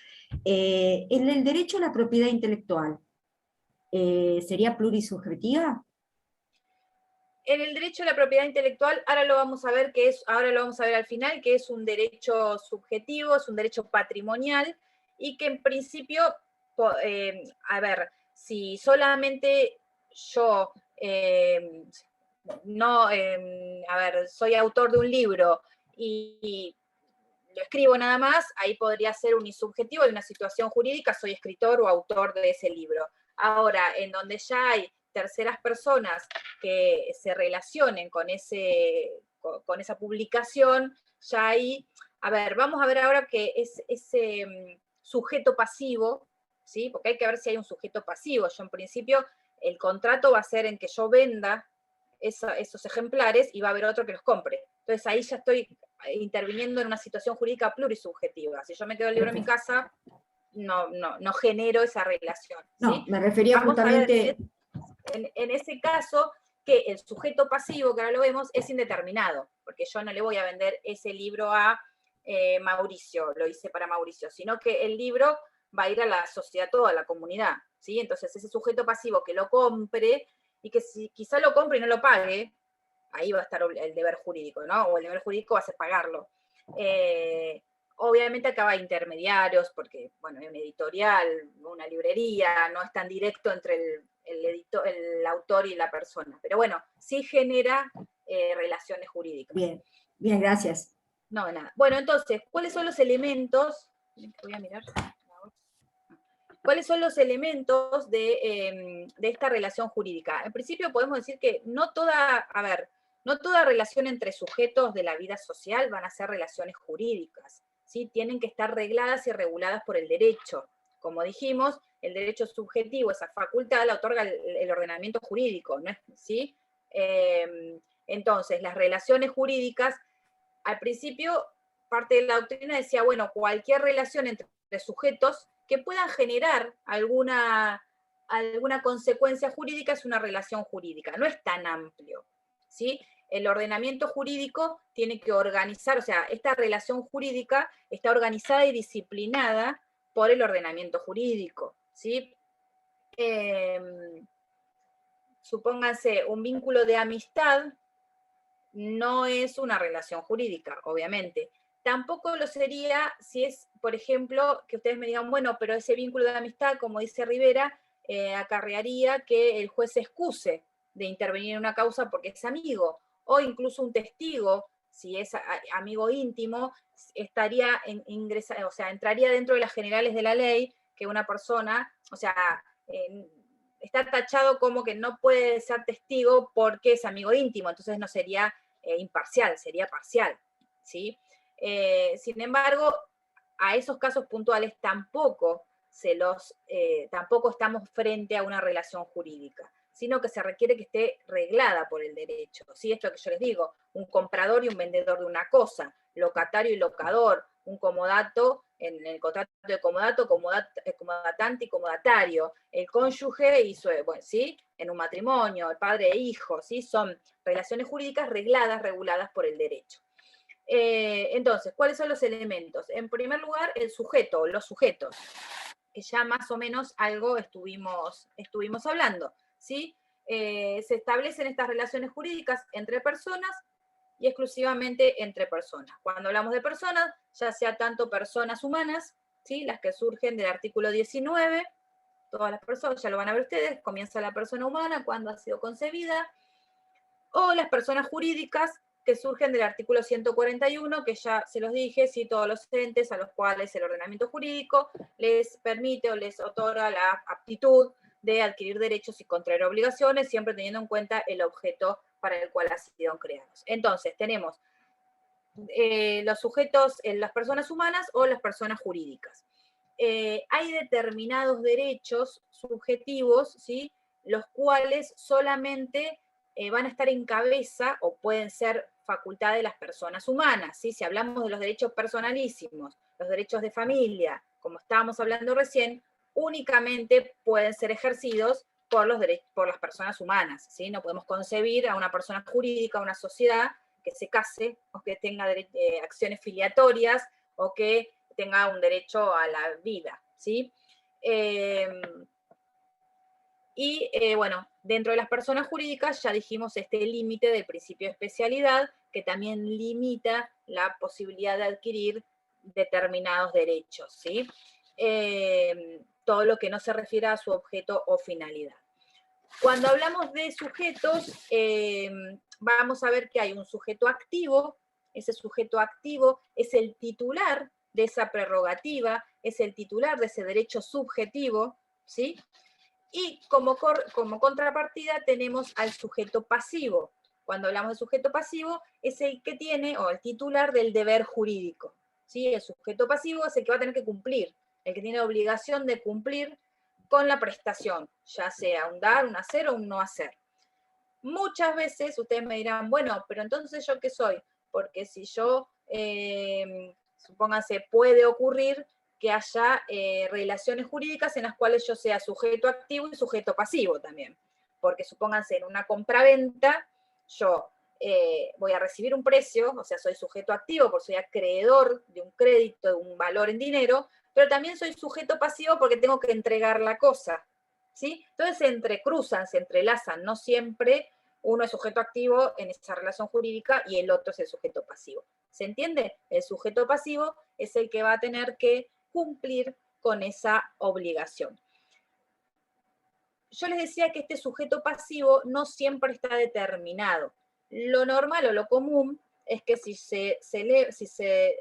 Speaker 14: ¿en el derecho a la propiedad intelectual sería plurisubjetiva?
Speaker 1: En el derecho a la propiedad intelectual, ahora lo vamos a ver al final, que es un derecho subjetivo, es un derecho patrimonial, y que en principio, a ver, si solamente yo soy autor de un libro y lo escribo nada más, ahí podría ser unisubjetivo de una situación jurídica, soy escritor o autor de ese libro. Ahora, en donde ya hay terceras personas que se relacionen con esa publicación, ya hay, vamos a ver ahora que es ese sujeto pasivo, ¿sí? Porque hay que ver si hay un sujeto pasivo. Yo en principio, el contrato va a ser en que yo venda esos ejemplares y va a haber otro que los compre. Entonces ahí ya estoy interviniendo en una situación jurídica plurisubjetiva. Si yo me quedo el libro en mi casa, no genero esa relación, ¿sí?
Speaker 14: No, me refería
Speaker 1: Vamos
Speaker 14: justamente...
Speaker 1: a ver, en ese caso, que el sujeto pasivo, que ahora lo vemos, es indeterminado, porque yo no le voy a vender ese libro a Mauricio, lo hice para Mauricio, sino que el libro va a ir a la sociedad toda, a la comunidad, ¿sí? Entonces ese sujeto pasivo que lo compre, y que si quizá lo compre y no lo pague, ahí va a estar el deber jurídico, ¿no? O el deber jurídico va a ser pagarlo. Obviamente acá va intermediarios, porque, bueno, hay una editorial, una librería, no es tan directo entre el autor y la persona. Pero bueno, sí genera relaciones jurídicas.
Speaker 14: Bien, bien, gracias.
Speaker 1: No, nada. Bueno, entonces, ¿cuáles son los elementos? Voy a mirar. ¿Cuáles son los elementos de esta relación jurídica? En principio podemos decir que no toda relación entre sujetos de la vida social van a ser relaciones jurídicas, ¿sí? Tienen que estar regladas y reguladas por el derecho. Como dijimos, el derecho subjetivo, esa facultad, la otorga el ordenamiento jurídico, ¿no es? ¿Sí? Entonces, las relaciones jurídicas, al principio, parte de la doctrina decía, bueno, cualquier relación entre sujetos que puedan generar alguna consecuencia jurídica es una relación jurídica, no es tan amplio, ¿sí? El ordenamiento jurídico tiene que organizar, o sea, esta relación jurídica está organizada y disciplinada por el ordenamiento jurídico, ¿sí? Supónganse, un vínculo de amistad no es una relación jurídica, obviamente. Tampoco lo sería si es, por ejemplo, que ustedes me digan, bueno, pero ese vínculo de amistad, como dice Rivera, acarrearía que el juez se excuse de intervenir en una causa porque es amigo, o incluso un testigo, si es amigo íntimo, estaría entraría dentro de las generales de la ley que una persona, o sea, está tachado como que no puede ser testigo porque es amigo íntimo, entonces no sería imparcial, sería parcial, ¿sí? Sin embargo, a esos casos puntuales tampoco estamos frente a una relación jurídica. sino que se requiere que esté reglada por el derecho. ¿Sí? Esto que yo les digo, un comprador y un vendedor de una cosa, locatario y locador, un comodato, en el contrato de comodato, comodatante y comodatario, el cónyuge y su, bueno, ¿sí? En un matrimonio, el padre e hijo, ¿sí? Son relaciones jurídicas regladas, reguladas por el derecho. Entonces, ¿cuáles son los elementos? En primer lugar, el sujeto, los sujetos, que ya más o menos algo estuvimos hablando, ¿sí? Se establecen estas relaciones jurídicas entre personas y exclusivamente entre personas. Cuando hablamos de personas, ya sea tanto personas humanas, ¿sí? Las que surgen del artículo 19, todas las personas, ya lo van a ver ustedes, comienza la persona humana cuando ha sido concebida, o las personas jurídicas que surgen del artículo 141, que ya se los dije, ¿sí? Todos los entes a los cuales el ordenamiento jurídico les permite o les otorga la aptitud de adquirir derechos y contraer obligaciones, siempre teniendo en cuenta el objeto para el cual han sido creados. Entonces, tenemos los sujetos, las personas humanas o las personas jurídicas. Hay determinados derechos subjetivos, ¿sí? Los cuales solamente van a estar en cabeza o pueden ser facultad de las personas humanas, ¿sí? Si hablamos de los derechos personalísimos, los derechos de familia, como estábamos hablando recién, únicamente pueden ser ejercidos por las personas humanas, ¿sí? No podemos concebir a una persona jurídica, una sociedad, que se case o que tenga acciones filiatorias o que tenga un derecho a la vida, ¿sí? Bueno, dentro de las personas jurídicas ya dijimos este límite del principio de especialidad, que también limita la posibilidad de adquirir determinados derechos, ¿sí? Todo lo que no se refiera a su objeto o finalidad. Cuando hablamos de sujetos, vamos a ver que hay un sujeto activo. Ese sujeto activo es el titular de esa prerrogativa, es el titular de ese derecho subjetivo, ¿sí? Y como contrapartida tenemos al sujeto pasivo. Cuando hablamos de sujeto pasivo, es el que tiene, o el titular del deber jurídico, ¿sí? El sujeto pasivo es el que va a tener que cumplir, el que tiene la obligación de cumplir con la prestación, ya sea un dar, un hacer o un no hacer. Muchas veces ustedes me dirán, bueno, pero entonces ¿yo qué soy? Porque si yo, supónganse, puede ocurrir que haya relaciones jurídicas en las cuales yo sea sujeto activo y sujeto pasivo también. Porque supónganse, en una compraventa, yo voy a recibir un precio, o sea, soy sujeto activo porque soy acreedor de un crédito, de un valor en dinero, pero también soy sujeto pasivo porque tengo que entregar la cosa, ¿sí? Entonces se entrecruzan, se entrelazan, no siempre uno es sujeto activo en esa relación jurídica y el otro es el sujeto pasivo. ¿Se entiende? El sujeto pasivo es el que va a tener que cumplir con esa obligación. Yo les decía que este sujeto pasivo no siempre está determinado. Lo normal o lo común es que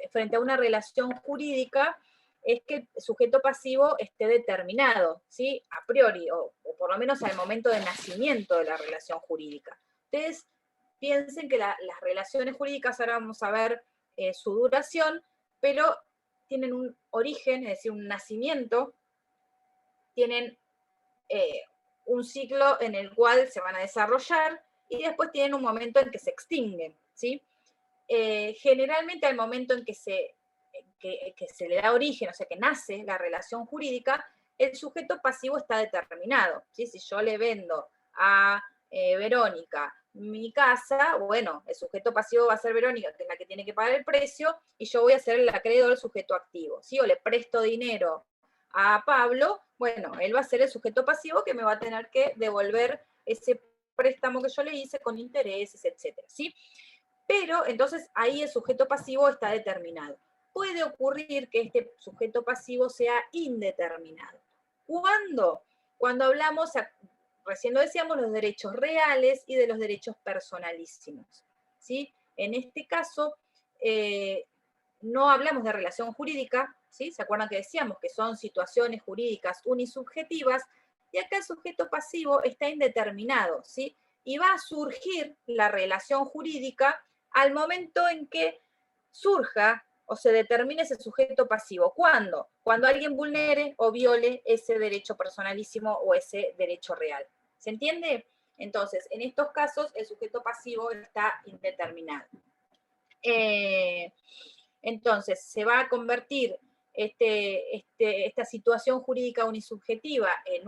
Speaker 1: frente a una relación jurídica, es que el sujeto pasivo esté determinado, ¿sí? A priori, o por lo menos al momento de nacimiento de la relación jurídica. Ustedes piensen que las relaciones jurídicas, ahora vamos a ver su duración, pero tienen un origen, es decir, un nacimiento, tienen un ciclo en el cual se van a desarrollar y después tienen un momento en que se extinguen, ¿sí? Generalmente al momento en que se le da origen, o sea, que nace la relación jurídica, el sujeto pasivo está determinado, ¿sí? Si yo le vendo a Verónica mi casa, bueno, el sujeto pasivo va a ser Verónica, que es la que tiene que pagar el precio, y yo voy a ser el acreedor del sujeto activo, ¿sí? O le presto dinero a Pablo, bueno, él va a ser el sujeto pasivo que me va a tener que devolver ese préstamo que yo le hice con intereses, etcétera, ¿sí? Pero entonces ahí el sujeto pasivo está determinado. Puede ocurrir que este sujeto pasivo sea indeterminado. ¿Cuándo? Cuando hablamos, recién lo decíamos, los derechos reales y de los derechos personalísimos, ¿sí? En este caso, no hablamos de relación jurídica, ¿sí? ¿Se acuerdan que decíamos que son situaciones jurídicas unisubjetivas? Y acá el sujeto pasivo está indeterminado, ¿sí? Y va a surgir la relación jurídica al momento en que surja o se determine ese sujeto pasivo. ¿Cuándo? Cuando alguien vulnere o viole ese derecho personalísimo o ese derecho real, ¿Se entiende? Entonces, en estos casos, el sujeto pasivo está indeterminado. Entonces, se va a convertir esta situación jurídica unisubjetiva en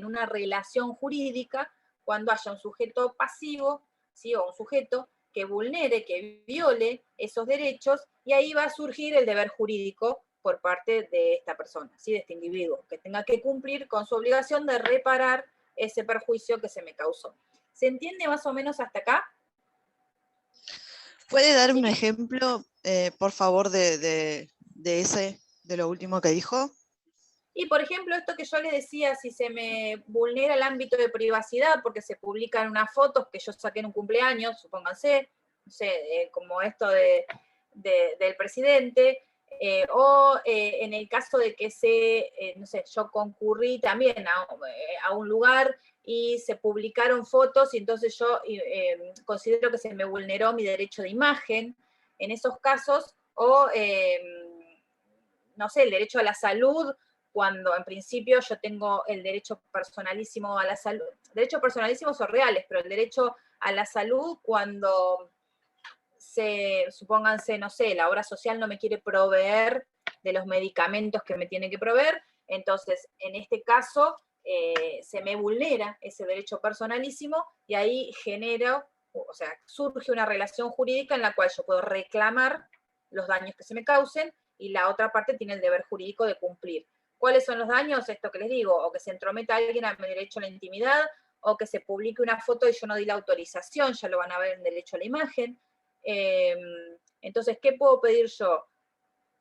Speaker 1: una relación jurídica cuando haya un sujeto pasivo, ¿sí? O un sujeto que vulnere, que viole esos derechos, y ahí va a surgir el deber jurídico por parte de esta persona, ¿sí? De este individuo, que tenga que cumplir con su obligación de reparar ese perjuicio que se me causó. ¿Se entiende más o menos hasta acá?
Speaker 15: ¿Puede dar un ejemplo, por favor, de lo último que dijo?
Speaker 1: Y, por ejemplo, esto que yo les decía, si se me vulnera el ámbito de privacidad porque se publican unas fotos que yo saqué en un cumpleaños, supónganse, no sé, como esto del presidente, o en el caso de que no sé, yo concurrí también a un lugar y se publicaron fotos y entonces yo considero que se me vulneró mi derecho de imagen, en esos casos, o, no sé, el derecho a la salud, cuando en principio yo tengo el derecho personalísimo a la salud. Derechos personalísimos son reales, pero el derecho a la salud cuando supónganse, no sé, la obra social no me quiere proveer de los medicamentos que me tiene que proveer, entonces en este caso se me vulnera ese derecho personalísimo y ahí surge una relación jurídica en la cual yo puedo reclamar los daños que se me causen y la otra parte tiene el deber jurídico de cumplir. ¿Cuáles son los daños? Esto que les digo, o que se entrometa alguien a mi derecho a la intimidad, o que se publique una foto y yo no di la autorización, ya lo van a ver en derecho a la imagen. Entonces, ¿qué puedo pedir yo?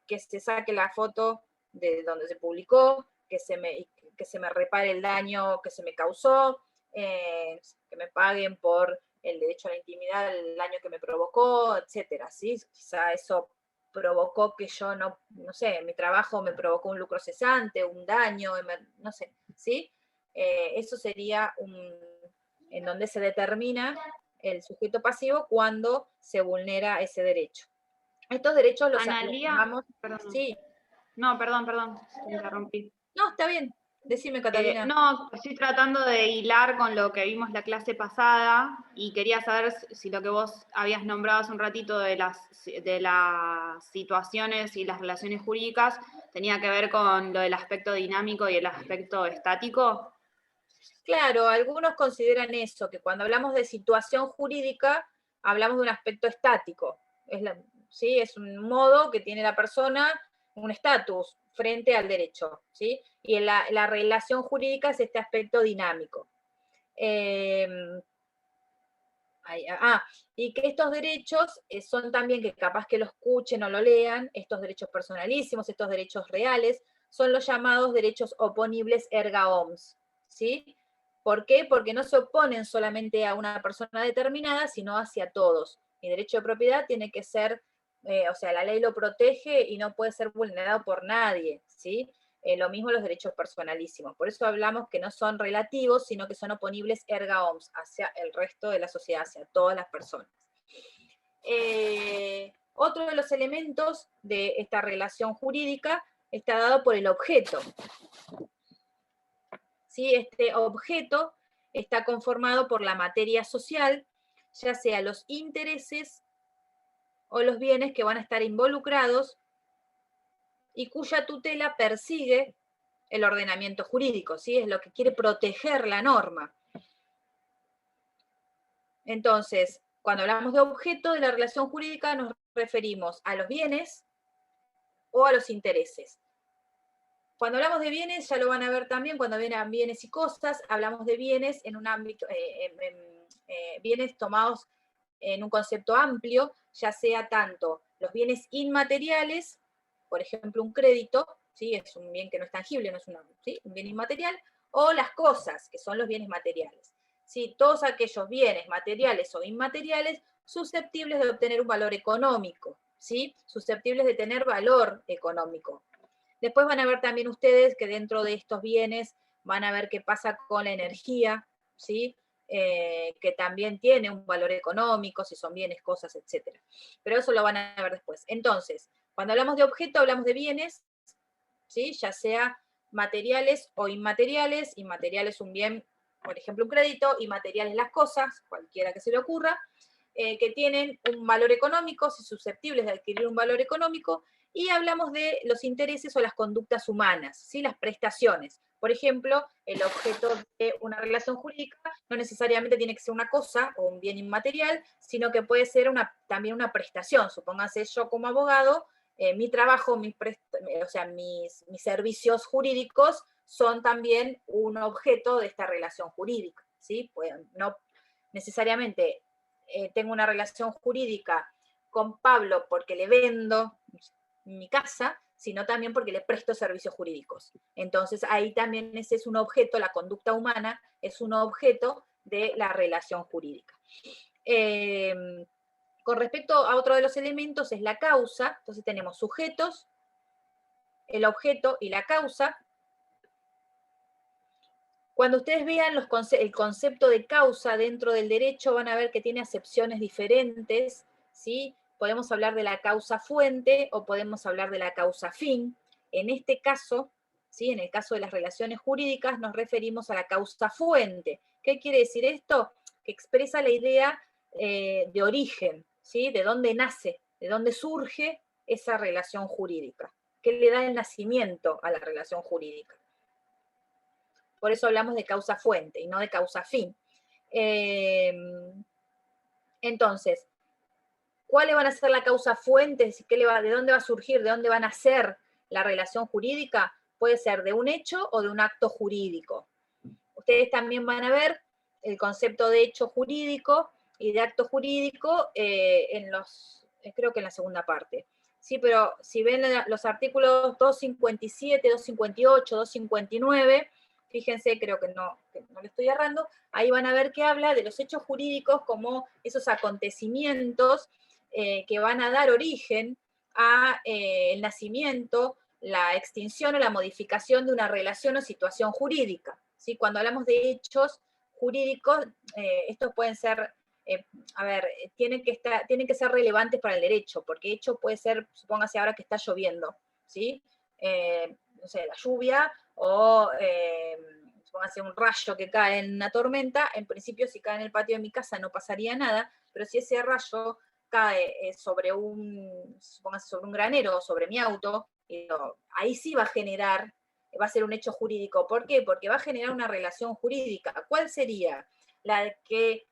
Speaker 1: Que se saque la foto de donde se publicó, que se me repare el daño que se me causó, que me paguen por el derecho a la intimidad, el daño que me provocó, etcétera, ¿sí? Quizá eso provocó que yo no sé, mi trabajo me provocó un lucro cesante, un daño, no sé, ¿sí? Eso sería en donde se determina el sujeto pasivo cuando se vulnera ese derecho. Estos derechos los llamamos...
Speaker 10: Perdón.
Speaker 1: Sí.
Speaker 10: No, perdón, te interrumpí.
Speaker 1: No, está bien. Decime, Catalina.
Speaker 10: No, estoy tratando de hilar con lo que vimos la clase pasada y quería saber si lo que vos habías nombrado hace un ratito de las situaciones y las relaciones jurídicas tenía que ver con lo del aspecto dinámico y el aspecto estático.
Speaker 1: Claro, algunos consideran eso, que cuando hablamos de situación jurídica, hablamos de un aspecto estático. ¿Sí? Es un modo que tiene la persona, un estatus frente al derecho, ¿sí? Y en la relación jurídica es este aspecto dinámico. Y que estos derechos son también, que capaz que lo escuchen o lo lean, estos derechos personalísimos, estos derechos reales, son los llamados derechos oponibles erga omnes, ¿sí? ¿Por qué? Porque no se oponen solamente a una persona determinada, sino hacia todos. Mi derecho de propiedad tiene que ser, la ley lo protege y no puede ser vulnerado por nadie, ¿sí? Lo mismo los derechos personalísimos. Por eso hablamos que no son relativos, sino que son oponibles erga omnes, hacia el resto de la sociedad, hacia todas las personas. Otro de los elementos de esta relación jurídica está dado por el objeto. ¿Sí? Este objeto está conformado por la materia social, ya sea los intereses o los bienes que van a estar involucrados y cuya tutela persigue el ordenamiento jurídico, ¿sí? Es lo que quiere proteger la norma. Entonces, cuando hablamos de objeto de la relación jurídica nos referimos a los bienes o a los intereses. Cuando hablamos de bienes, ya lo van a ver también, cuando vienen bienes y cosas, hablamos de bienes en un ámbito, bienes tomados en un concepto amplio, ya sea tanto los bienes inmateriales, por ejemplo un crédito, ¿sí? Es un bien que no es tangible, no es un bien inmaterial, o las cosas, que son los bienes materiales. ¿Sí? Todos aquellos bienes materiales o inmateriales susceptibles de obtener un valor económico, ¿sí? Susceptibles de tener valor económico. Después van a ver también ustedes que dentro de estos bienes van a ver qué pasa con la energía, ¿sí? Que también tiene un valor económico, si son bienes, cosas, etc. Pero eso lo van a ver después. Entonces, cuando hablamos de objeto, hablamos de bienes, ¿sí? Ya sea materiales o inmateriales. Inmaterial es un bien por ejemplo, un crédito, y materiales las cosas, cualquiera que se le ocurra, que tienen un valor económico, si susceptibles de adquirir un valor económico, y hablamos de los intereses o las conductas humanas, ¿sí? Las prestaciones. Por ejemplo, el objeto de una relación jurídica no necesariamente tiene que ser una cosa o un bien inmaterial, sino que puede ser también una prestación. Supóngase yo como abogado, mi trabajo, mis servicios jurídicos son también un objeto de esta relación jurídica, ¿sí? Pues no necesariamente tengo una relación jurídica con Pablo porque le vendo mi casa, sino también porque le presto servicios jurídicos. Entonces ahí también ese es un objeto, la conducta humana es un objeto de la relación jurídica. Con respecto a otro de los elementos es la causa. Entonces tenemos sujetos, el objeto y la causa. Cuando ustedes vean el concepto de causa dentro del derecho, van a ver que tiene acepciones diferentes, ¿sí? Podemos hablar de la causa fuente o podemos hablar de la causa fin. En este caso, ¿sí? En el caso de las relaciones jurídicas, nos referimos a la causa fuente. ¿Qué quiere decir esto? Que expresa la idea de origen, ¿sí? De dónde nace, de dónde surge esa relación jurídica. ¿Qué le da el nacimiento a la relación jurídica? Por eso hablamos de causa fuente y no de causa fin. Entonces, ¿cuáles van a ser la causa fuente? ¿De dónde va a surgir? ¿De dónde va a nacer la relación jurídica? Puede ser de un hecho o de un acto jurídico. Ustedes también van a ver el concepto de hecho jurídico y de acto jurídico creo que en la segunda parte. Sí, pero si ven los artículos 257, 258, 259, fíjense, creo que no le estoy errando, ahí van a ver que habla de los hechos jurídicos como esos acontecimientos que van a dar origen a el nacimiento, la extinción o la modificación de una relación o situación jurídica, ¿sí? Cuando hablamos de hechos jurídicos, estos pueden ser, tienen que ser relevantes para el derecho, porque hecho puede ser, supóngase ahora que está lloviendo, ¿sí? No sé, la lluvia, o supóngase un rayo que cae en una tormenta. En principio, si cae en el patio de mi casa no pasaría nada, pero si ese rayo cae sobre un granero o sobre mi auto, ahí sí va a ser un hecho jurídico. ¿Por qué? Porque va a generar una relación jurídica. ¿Cuál sería? La de que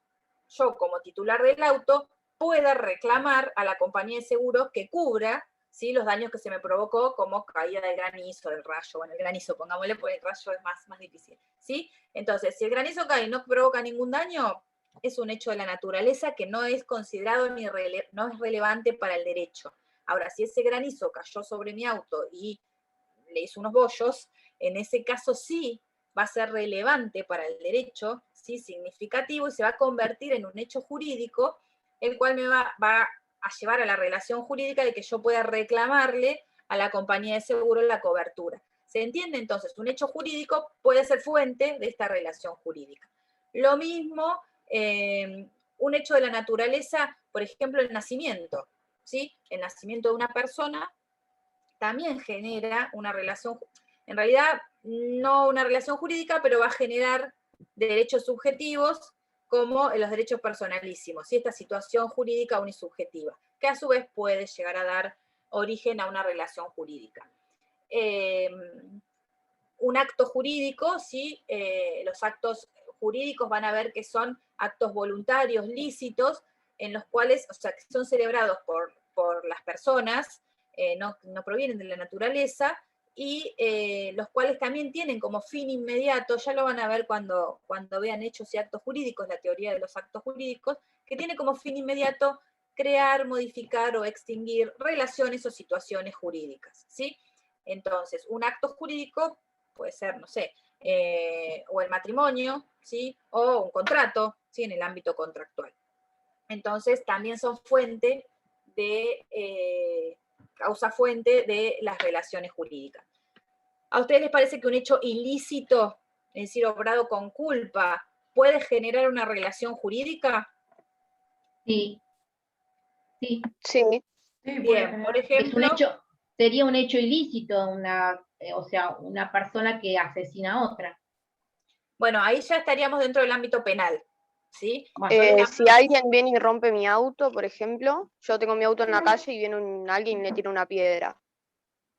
Speaker 1: yo, como titular del auto, pueda reclamar a la compañía de seguros que cubra, ¿sí?, los daños que se me provocó, como caída del granizo, del rayo. Bueno, el granizo, pongámosle, porque el rayo es más difícil, ¿sí? Entonces, si el granizo cae y no provoca ningún daño, es un hecho de la naturaleza que no es considerado no es relevante para el derecho. Ahora, si ese granizo cayó sobre mi auto y le hizo unos bollos, en ese caso sí va a ser relevante para el derecho, sí, significativo, y se va a convertir en un hecho jurídico, el cual me va a llevar a la relación jurídica de que yo pueda reclamarle a la compañía de seguro la cobertura. ¿Se entiende? Entonces, un hecho jurídico puede ser fuente de esta relación jurídica. Lo mismo, un hecho de la naturaleza, por ejemplo, el nacimiento, ¿sí? El nacimiento de una persona también genera una relación, en realidad no una relación jurídica, pero va a generar derechos subjetivos como los derechos personalísimos, ¿sí? Esta situación jurídica unisubjetiva, que a su vez puede llegar a dar origen a una relación jurídica. Un acto jurídico, ¿sí? Los actos jurídicos van a ver que son actos voluntarios, lícitos, en los cuales, o sea, que son celebrados por las personas, no provienen de la naturaleza, y los cuales también tienen como fin inmediato, ya lo van a ver cuando vean hechos y actos jurídicos, la teoría de los actos jurídicos, que tiene como fin inmediato crear, modificar o extinguir relaciones o situaciones jurídicas, ¿sí? Entonces, un acto jurídico puede ser, no sé, o el matrimonio, ¿sí? O un contrato, ¿sí? En el ámbito contractual. Entonces, también son fuente de causa fuente de las relaciones jurídicas. ¿A ustedes les parece que un hecho ilícito, es decir, obrado con culpa, puede generar una relación jurídica?
Speaker 2: Sí. Sí.
Speaker 8: Sí.
Speaker 1: Bien, por ejemplo...
Speaker 2: Sería un hecho ilícito, o sea, una persona que asesina a otra.
Speaker 1: Bueno, ahí ya estaríamos dentro del ámbito penal, ¿sí?
Speaker 18: Si alguien viene y rompe mi auto, por ejemplo, yo tengo mi auto en la calle y viene alguien y le tira una piedra.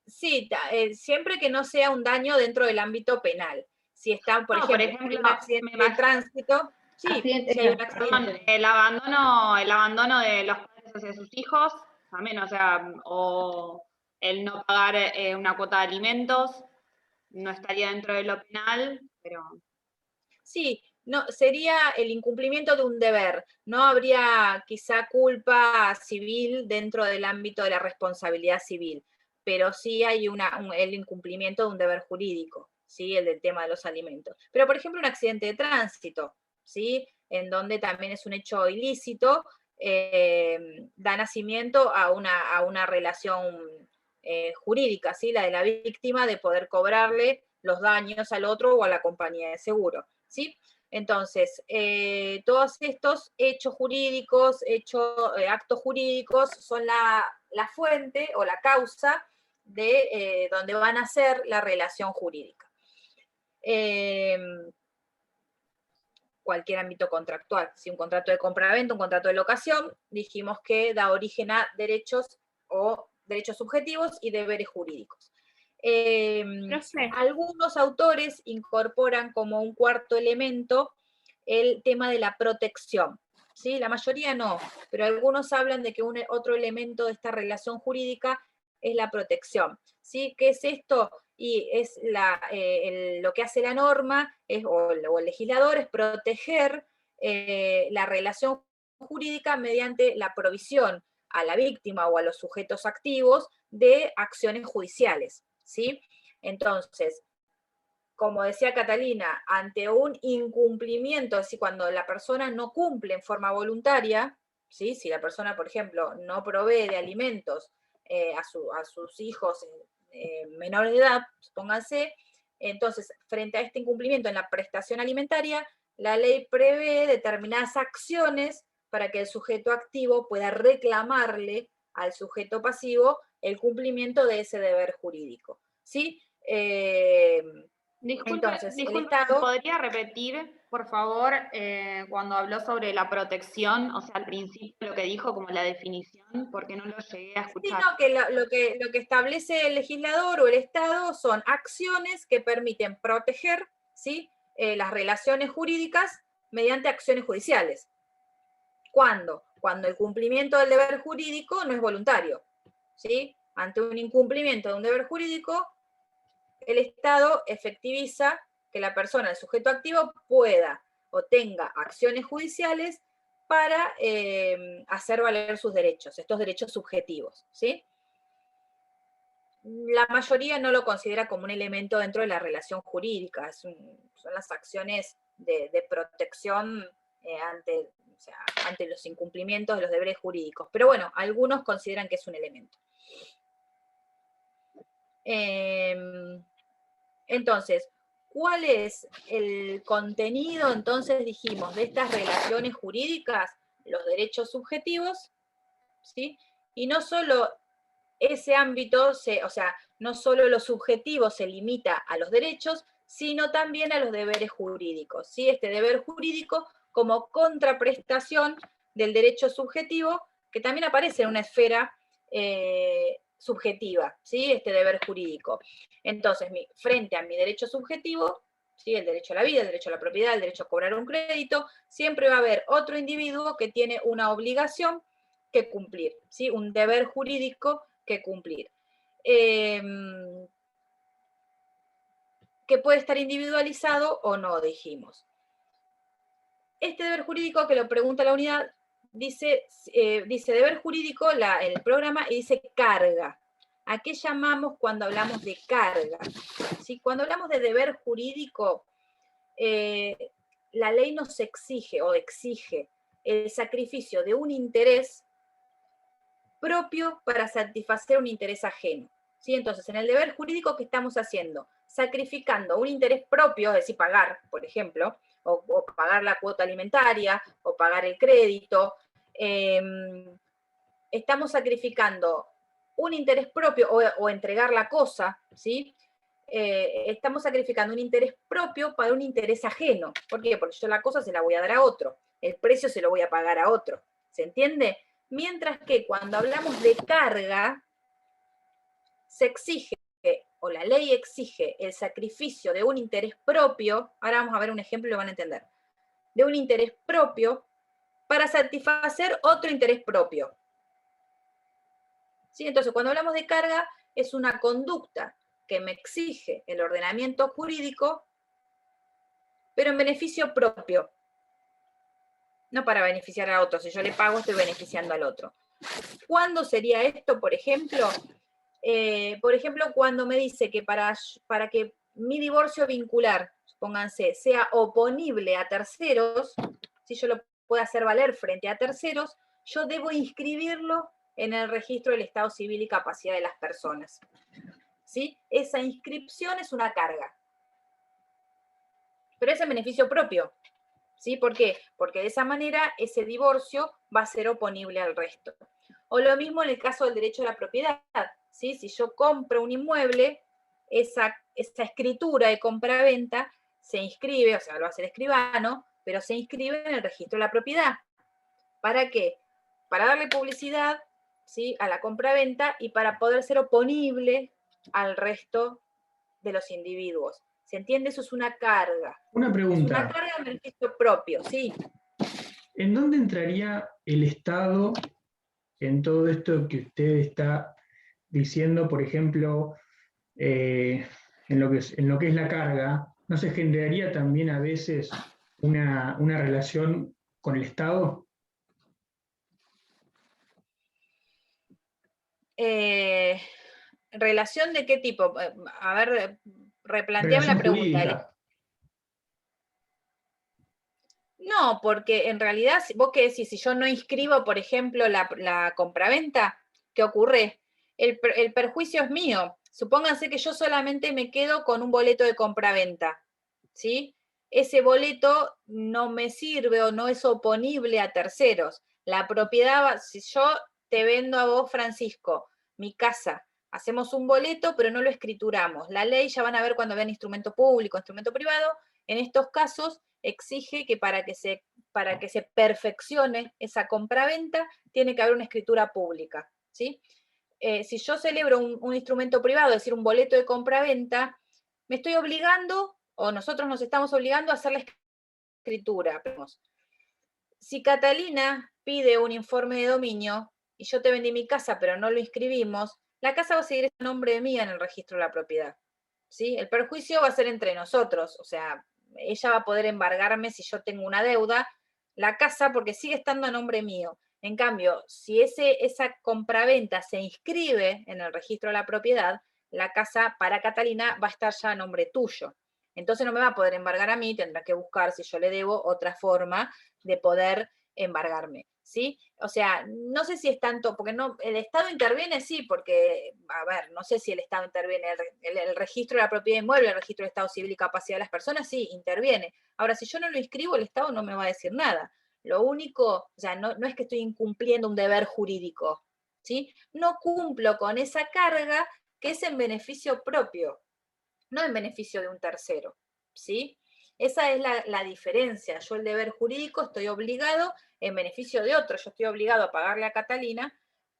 Speaker 1: Sí, siempre que no sea un daño dentro del ámbito penal. Si está, por ejemplo, un accidente de tránsito, sí, si hay un accidente.
Speaker 10: El abandono de los padres hacia sus hijos, también, o sea, o el no pagar una cuota de alimentos, no estaría dentro de lo penal, pero...
Speaker 1: Sí, no, sería el incumplimiento de un deber. No habría quizá culpa civil dentro del ámbito de la responsabilidad civil, pero sí hay el incumplimiento de un deber jurídico, ¿sí? El del tema de los alimentos. Pero, por ejemplo, un accidente de tránsito, ¿sí? En donde también es un hecho ilícito, da nacimiento a una relación jurídica, ¿sí? La de la víctima, de poder cobrarle los daños al otro o a la compañía de seguro, ¿sí? Entonces, todos estos hechos jurídicos, actos jurídicos, son la fuente o la causa de donde van a ser la relación jurídica. Cualquier ámbito contractual, si un contrato de compraventa, un contrato de locación, dijimos que da origen a derechos o derechos subjetivos y deberes jurídicos. Algunos autores incorporan como un cuarto elemento el tema de la protección, ¿sí? La mayoría no, pero algunos hablan de que otro elemento de esta relación jurídica es la protección, ¿sí? ¿Qué es esto? Y es lo que hace la norma o el legislador es proteger la relación jurídica mediante la provisión a la víctima o a los sujetos activos de acciones judiciales, ¿sí? Entonces, como decía Catalina, ante un incumplimiento, es decir, cuando la persona no cumple en forma voluntaria, ¿sí? Si la persona, por ejemplo, no provee de alimentos a sus hijos menores de edad, supónganse, entonces, frente a este incumplimiento en la prestación alimentaria, la ley prevé determinadas acciones para que el sujeto activo pueda reclamarle al sujeto pasivo el cumplimiento de ese deber jurídico, ¿sí?
Speaker 10: Disculpe, ¿podría repetir, por favor, cuando habló sobre la protección, o sea, al principio lo que dijo como la definición, porque no lo llegué a escuchar?
Speaker 1: Sí, no, que lo que establece el legislador o el Estado son acciones que permiten proteger, ¿sí? Las relaciones jurídicas mediante acciones judiciales. ¿Cuándo? Cuando el cumplimiento del deber jurídico no es voluntario, ¿sí? Ante un incumplimiento de un deber jurídico, el Estado efectiviza que la persona, el sujeto activo, pueda o tenga acciones judiciales para hacer valer sus derechos, estos derechos subjetivos, ¿sí? La mayoría no lo considera como un elemento dentro de la relación jurídica, son las acciones de protección ante los incumplimientos de los deberes jurídicos. Pero bueno, algunos consideran que es un elemento. Entonces, ¿cuál es el contenido, entonces, dijimos, de estas relaciones jurídicas? Los derechos subjetivos, ¿sí? Y no solo ese ámbito, o sea, no solo lo subjetivo se limita a los derechos, sino también a los deberes jurídicos, ¿sí? Este deber jurídico como contraprestación del derecho subjetivo, que también aparece en una esfera subjetiva, ¿sí? Este deber jurídico. Entonces, frente a mi derecho subjetivo, ¿sí? El derecho a la vida, el derecho a la propiedad, el derecho a cobrar un crédito, siempre va a haber otro individuo que tiene una obligación que cumplir, ¿sí? Un deber jurídico que cumplir. Que puede estar individualizado o no, dijimos. Este deber jurídico, que lo pregunta la unidad, dice deber jurídico, el programa, y dice carga. ¿A qué llamamos cuando hablamos de carga? ¿Sí? Cuando hablamos de deber jurídico, la ley nos exige o exige el sacrificio de un interés propio para satisfacer un interés ajeno, ¿sí? Entonces, en el deber jurídico, ¿qué estamos haciendo? Sacrificando un interés propio, es decir, pagar, por ejemplo, o pagar la cuota alimentaria, o pagar el crédito. Estamos sacrificando un interés propio o entregar la cosa, ¿sí? estamos sacrificando un interés propio para un interés ajeno. ¿Por qué? Porque yo la cosa se la voy a dar a otro, el precio se lo voy a pagar a otro. ¿Se entiende? Mientras que cuando hablamos de carga, se exige, o la ley exige, el sacrificio de un interés propio, ahora vamos a ver un ejemplo y lo van a entender, de un interés propio para satisfacer otro interés propio. ¿Sí? Entonces, cuando hablamos de carga, es una conducta que me exige el ordenamiento jurídico, pero en beneficio propio. No para beneficiar a otro. Si yo le pago, estoy beneficiando al otro. ¿Cuándo sería esto, por ejemplo? Cuando me dice que para que mi divorcio vincular, pónganse, sea oponible a terceros, si yo lo puedo hacer valer frente a terceros, yo debo inscribirlo en el registro del Estado Civil y Capacidad de las Personas. ¿Sí? Esa inscripción es una carga. Pero es en beneficio propio. ¿Sí? ¿Por qué? Porque de esa manera ese divorcio va a ser oponible al resto. O lo mismo en el caso del derecho a la propiedad. ¿Sí? Si yo compro un inmueble, esa escritura de compra-venta se inscribe, o sea, lo hace el escribano, pero se inscribe en el registro de la propiedad. ¿Para qué? Para darle publicidad, ¿sí?, a la compra-venta y para poder ser oponible al resto de los individuos. ¿Se entiende? Eso es una carga.
Speaker 19: Una pregunta.
Speaker 1: Es una carga de beneficio propio, ¿sí?
Speaker 19: ¿En dónde entraría el Estado en todo esto que usted está diciendo, por ejemplo, en lo que es la carga? ¿No se generaría también a veces una relación con el Estado?
Speaker 1: ¿Relación de qué tipo? A ver, replanteame la pregunta.
Speaker 19: Jurídica.
Speaker 1: No, porque en realidad, vos qué decís, si yo no inscribo, por ejemplo, la compraventa, ¿qué ocurre? El perjuicio es mío. Supónganse que yo solamente me quedo con un boleto de compraventa, ¿sí? Ese boleto no me sirve o no es oponible a terceros. La propiedad, si yo te vendo a vos, Francisco, mi casa, hacemos un boleto, pero no lo escrituramos. La ley, ya van a ver cuando vean instrumento público, instrumento privado, en estos casos exige que para que se perfeccione esa compraventa, tiene que haber una escritura pública, ¿sí? Si yo celebro un instrumento privado, es decir, un boleto de compraventa, me estoy obligando, o nosotros nos estamos obligando a hacer la escritura. Si Catalina pide un informe de dominio, y yo te vendí mi casa, pero no lo inscribimos, la casa va a seguir a nombre mía en el registro de la propiedad, ¿sí? El perjuicio va a ser entre nosotros, o sea, ella va a poder embargarme si yo tengo una deuda, la casa, porque sigue estando a nombre mío. En cambio, si esa compraventa se inscribe en el registro de la propiedad, la casa para Catalina va a estar ya a nombre tuyo. Entonces no me va a poder embargar a mí, tendrá que buscar, si yo le debo, otra forma de poder embargarme, ¿sí? O sea, no sé si es tanto, porque no, el Estado interviene, sí, porque, a ver, no sé si el Estado interviene, el registro de la propiedad inmueble, el registro de Estado Civil y Capacidad de las Personas, sí, interviene. Ahora, si yo no lo inscribo, el Estado no me va a decir nada. Lo único, o sea, no es que estoy incumpliendo un deber jurídico, ¿sí? No cumplo con esa carga que es en beneficio propio, no en beneficio de un tercero, ¿sí? Esa es la diferencia. Yo el deber jurídico estoy obligado en beneficio de otro. Yo estoy obligado a pagarle a Catalina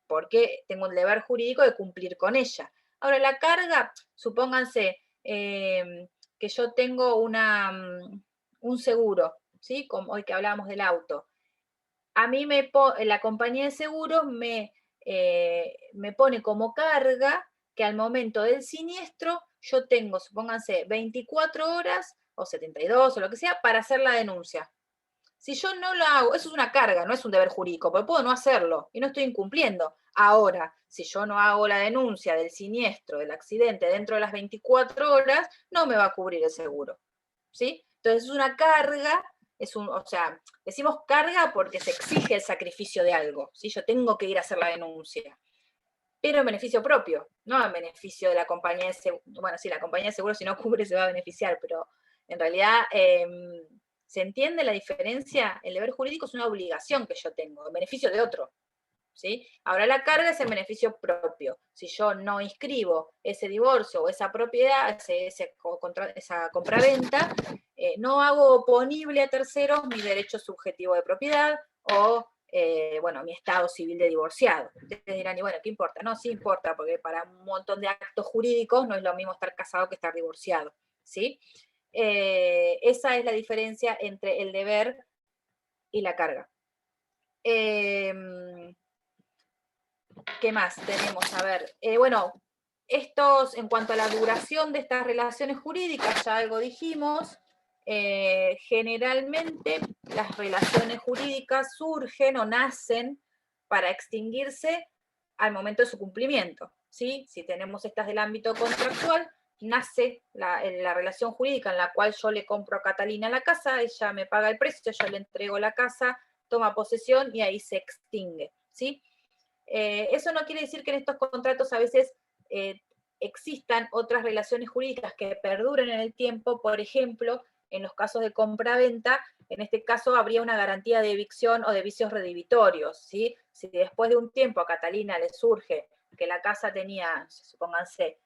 Speaker 1: porque tengo el deber jurídico de cumplir con ella. Ahora, la carga, supónganse que yo tengo un seguro, ¿sí? Como hoy que hablábamos del auto. A mí la compañía de seguros me pone como carga que al momento del siniestro yo tengo, supónganse, 24 horas o 72 o lo que sea, para hacer la denuncia. Si yo no lo hago, eso es una carga, no es un deber jurídico, porque puedo no hacerlo y no estoy incumpliendo. Ahora, si yo no hago la denuncia del siniestro, del accidente dentro de las 24 horas, no me va a cubrir el seguro, ¿sí? Entonces es una carga, o sea, decimos carga porque se exige el sacrificio de algo, ¿sí? Yo tengo que ir a hacer la denuncia, pero en beneficio propio, no en beneficio de la compañía de seguro. Bueno, sí, la compañía de seguro si no cubre se va a beneficiar, pero en realidad, ¿se entiende la diferencia? El deber jurídico es una obligación que yo tengo, en beneficio de otro. ¿sí? Ahora la carga es en beneficio propio. Si yo no inscribo ese divorcio o esa propiedad, esa compraventa, no hago oponible a terceros mi derecho subjetivo de propiedad o, bueno, mi estado civil de divorciado. Ustedes dirán, y bueno, ¿qué importa? No, sí importa, porque para un montón de actos jurídicos no es lo mismo estar casado que estar divorciado, ¿sí? Esa es la diferencia entre el deber y la carga. ¿Qué más tenemos? A ver, bueno, en cuanto a la duración de estas relaciones jurídicas, ya algo dijimos. Generalmente las relaciones jurídicas surgen o nacen para extinguirse al momento de su cumplimiento, ¿sí? Si tenemos estas del ámbito contractual, nace la relación jurídica en la cual yo le compro a Catalina la casa, ella me paga el precio, yo le entrego la casa, toma posesión y ahí se extingue, ¿sí? Eso no quiere decir que en estos contratos a veces existan otras relaciones jurídicas que perduren en el tiempo. Por ejemplo, en los casos de compra-venta, en este caso habría una garantía de evicción o de vicios redimitorios, ¿sí? Si después de un tiempo a Catalina le surge que la casa tenía, supónganse,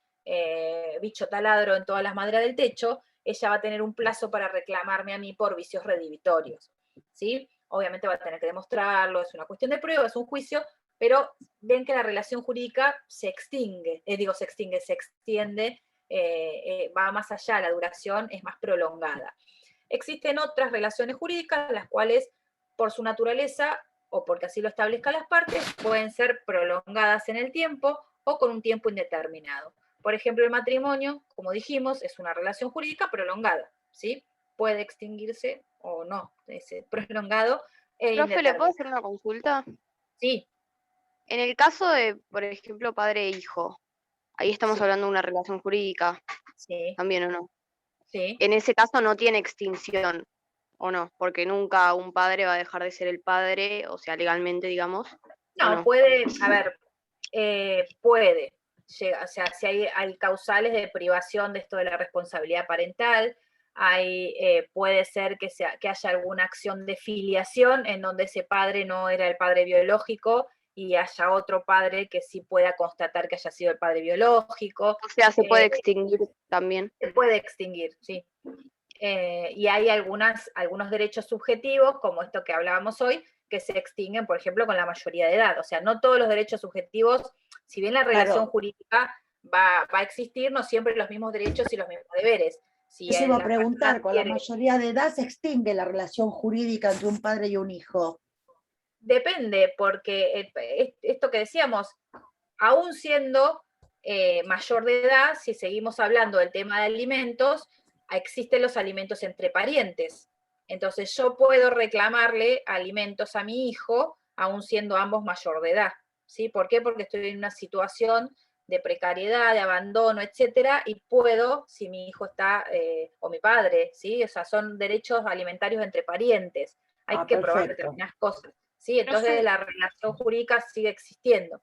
Speaker 1: bicho taladro en todas las maderas del techo, ella va a tener un plazo para reclamarme a mí por vicios redimitorios, ¿sí? Obviamente va a tener que demostrarlo, es una cuestión de prueba, es un juicio, pero ven que la relación jurídica se extiende, va más allá, la duración es más prolongada. Existen otras relaciones jurídicas, las cuales, por su naturaleza, o porque así lo establezcan las partes, pueden ser prolongadas en el tiempo o con un tiempo indeterminado. Por ejemplo, el matrimonio, como dijimos, es una relación jurídica prolongada, ¿sí? Puede extinguirse o no, es prolongado e
Speaker 18: Profe, ¿le puedo
Speaker 1: indeterminado.
Speaker 18: hacer una consulta?
Speaker 1: Sí.
Speaker 18: En el caso de, por ejemplo, padre e hijo, ahí estamos hablando de una relación jurídica.
Speaker 1: Sí.
Speaker 18: ¿También o no?
Speaker 1: Sí.
Speaker 18: En ese caso no tiene extinción, ¿o no? Porque nunca un padre va a dejar de ser el padre, o sea, legalmente, digamos.
Speaker 1: No, puede, a ver, puede. O sea, si hay causales de privación de esto de la responsabilidad parental, puede ser que haya alguna acción de filiación en donde ese padre no era el padre biológico y haya otro padre que sí pueda constatar que haya sido el padre biológico.
Speaker 18: O sea, se puede extinguir también.
Speaker 1: Se puede extinguir, sí. Y hay algunos derechos subjetivos, como esto que hablábamos hoy, que se extinguen, por ejemplo, con la mayoría de edad. O sea, no todos los derechos subjetivos, si bien la relación jurídica va a existir, no siempre los mismos derechos y los mismos deberes. Si
Speaker 17: Eso iba a preguntar, con la
Speaker 1: quiere...
Speaker 17: mayoría de edad se extingue la relación jurídica entre un padre y un hijo.
Speaker 1: Depende, porque esto que decíamos, aún siendo mayor de edad, si seguimos hablando del tema de alimentos, existen los alimentos entre parientes. Entonces yo puedo reclamarle alimentos a mi hijo, aún siendo ambos mayor de edad, ¿sí? ¿Por qué? Porque estoy en una situación de precariedad, de abandono, etcétera, y puedo, si mi hijo está, o mi padre, ¿sí? O sea, son derechos alimentarios entre parientes. Hay que probar determinadas cosas, ¿sí? Entonces la relación jurídica sigue existiendo.